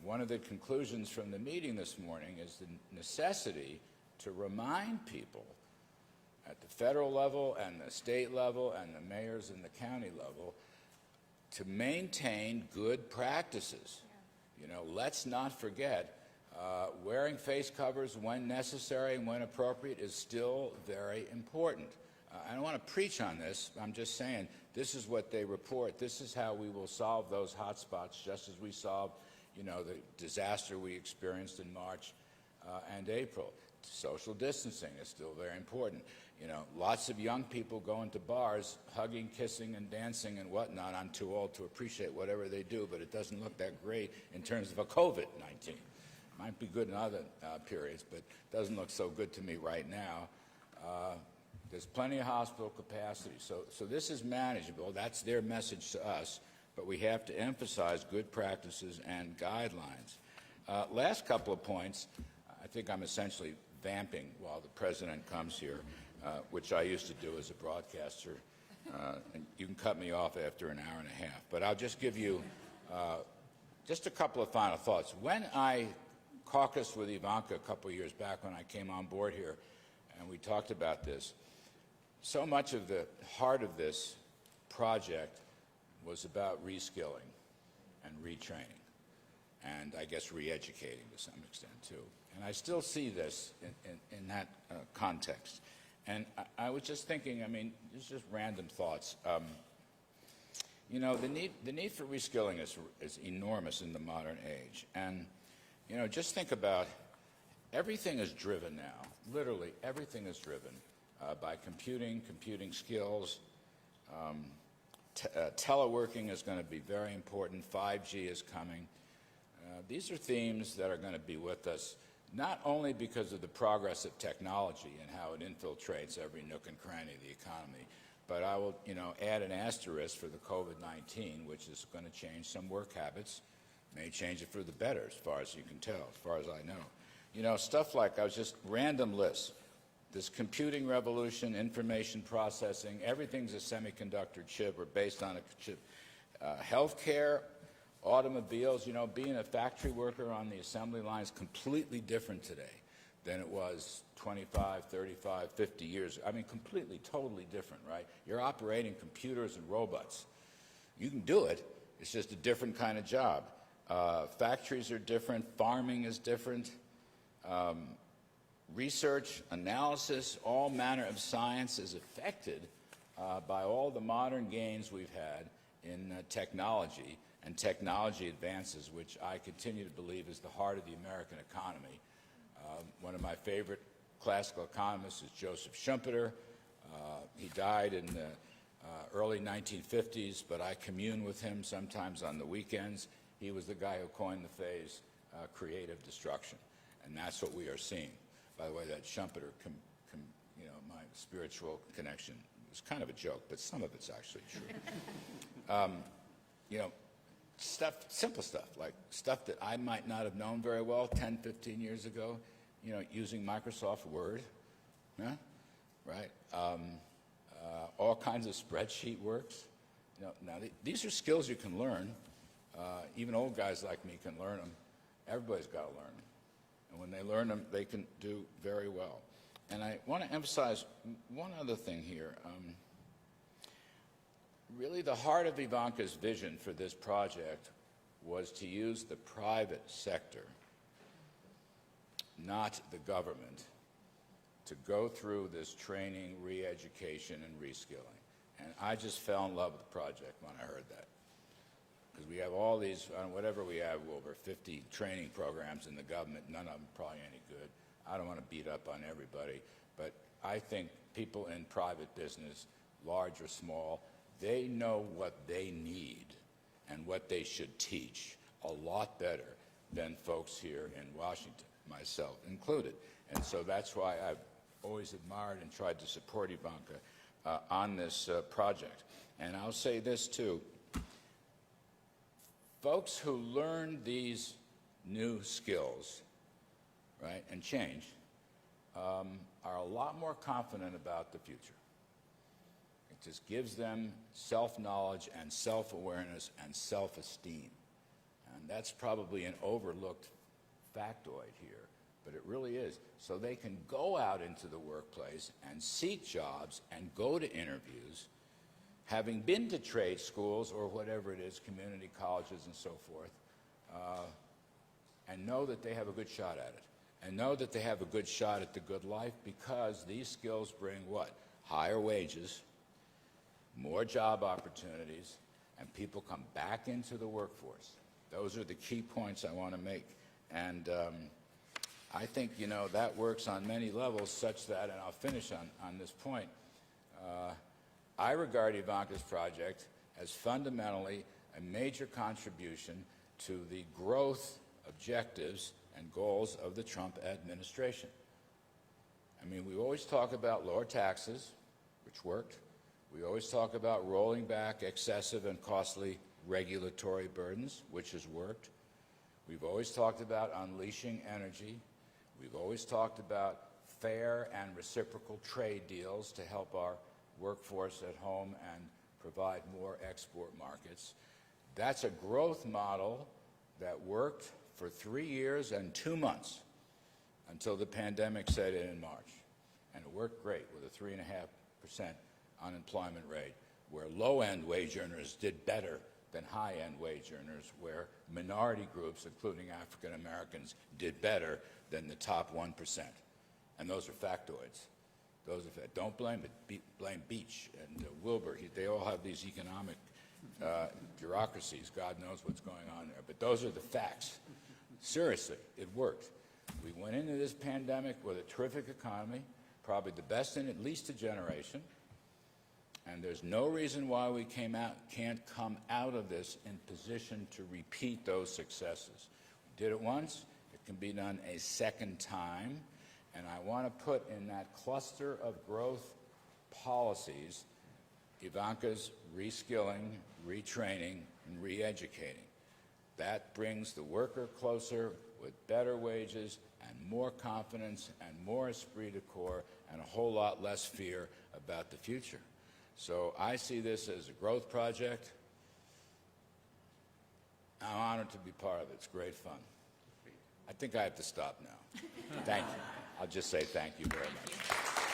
one of the conclusions from the meeting this morning is the necessity to remind people at the federal level and the state level and the mayors and the county level to maintain good practices. Let's not forget wearing face covers when necessary and when appropriate is still very important. I don't want to preach on this. I'm just saying this is what they report. This is how we will solve those hot spots, just as we solved, the disaster we experienced in March and April. Social distancing is still very important. Lots of young people going to bars, hugging, kissing, and dancing and whatnot. I'm too old to appreciate whatever they do, but it doesn't look that great in terms of a COVID-19. Might be good in other periods, but doesn't look so good to me right now. There's plenty of hospital capacity, so this is manageable. That's their message to us, but we have to emphasize good practices and guidelines. Last couple of points, I think I'm essentially vamping while the president comes here, which I used to do as a broadcaster. And you can cut me off after an hour and a half, but I'll just give you just a couple of final thoughts. When I caucused with Ivanka a couple of years back when I came on board here, and we talked about this, so much of the heart of this project was about reskilling and retraining, and I guess re-educating to some extent too. And I still see this in that context. And I was just thinking, I mean, it's just random thoughts. You know, the need for reskilling is enormous in the modern age. And, you know, just think about everything is driven now. Literally, everything is driven by computing skills. Teleworking is going to be very important. 5G is coming. These are themes that are going to be with us not only because of the progress of technology and how it infiltrates every nook and cranny of the economy, but I will, you know, add an asterisk for the COVID-19, which is going to change some work habits, may change it for the better, as far as you can tell, as far as I know. You know, stuff like, I was just random lists. This computing revolution, information processing, everything's a semiconductor chip or based on a chip. Healthcare, automobiles, you know, being a factory worker on the assembly line is completely different today than it was 25, 35, 50 years. I mean, completely, totally different, right? You're operating computers and robots. You can do it. It's just a different kind of job. Factories are different. Farming is different. Research, analysis, all manner of science is affected by all the modern gains we've had in technology and technology advances, which I continue to believe is the heart of the American economy. One of my favorite classical economists is Joseph Schumpeter. He died in the early 1950s, but I commune with him sometimes on the weekends. He was the guy who coined the phrase creative destruction, and that's what we are seeing. By the way, that Schumpeter, you know, my spiritual connection was kind of a joke, but some of it's actually true. You know, simple stuff, like stuff that I might not have known very well 10, 15 years ago, you know, using Microsoft Word, yeah? Right? All kinds of spreadsheet works. You know, now, these are skills you can learn. Even old guys like me can learn them. Everybody's got to learn them. And when they learn them, they can do very well. And I want to emphasize one other thing here. Really, the heart of Ivanka's vision for this project was to use the private sector, not the government, to go through this training, re-education, and reskilling. And I just fell in love with the project when I heard that. Because we have all these, whatever we have, over 50 training programs in the government, none of them probably any good. I don't want to beat up on everybody, but I think people in private business, large or small, they know what they need and what they should teach a lot better than folks here in Washington, myself included. And so that's why I've always admired and tried to support Ivanka on this project. And I'll say this too. Folks who learn these new skills, right, and change, are a lot more confident about the future. It just gives them self-knowledge and self-awareness and self-esteem. And that's probably an overlooked factoid here, but it really is. So they can go out into the workplace and seek jobs and go to interviews, having been to trade schools or whatever it is, community colleges and so forth, and know that they have a good shot at it. And know that they have a good shot at the good life because these skills bring what? Higher wages, more job opportunities, and people come back into the workforce. Those are the key points I want to make. And I think, you know, that works on many levels such that, and I'll finish on this point, I regard Ivanka's project as fundamentally a major contribution to the growth objectives and goals of the Trump administration. I mean, we always talk about lower taxes, which worked. We always talk about rolling back excessive and costly regulatory burdens, which has worked. We've always talked about unleashing energy. We've always talked about fair and reciprocal trade deals to help our workforce at home and provide more export markets. That's a growth model that worked for 3 years and 2 months until the pandemic set in March. And it worked great with a 3.5% unemployment rate, where low-end wage earners did better than high-end wage earners, where minority groups, including African Americans, did better than the top 1%. And those are factoids. Don't blame it. Blame Beach and Wilbur. They all have these economic bureaucracies. God knows what's going on there. But those are the facts. Seriously, it worked. We went into this pandemic with a terrific economy, probably the best in at least a generation. And there's no reason why we can't come out of this in position to repeat those successes. We did it once. It can be done a second time. And I want to put in that cluster of growth policies Ivanka's reskilling, retraining, and re-educating. That brings the worker closer with better wages and more confidence and more esprit de corps and a whole lot less fear about the future. So I see this as a growth project. I'm honored to be part of it. It's great fun. I think I have to stop now. Thank you. I'll just say thank you very much.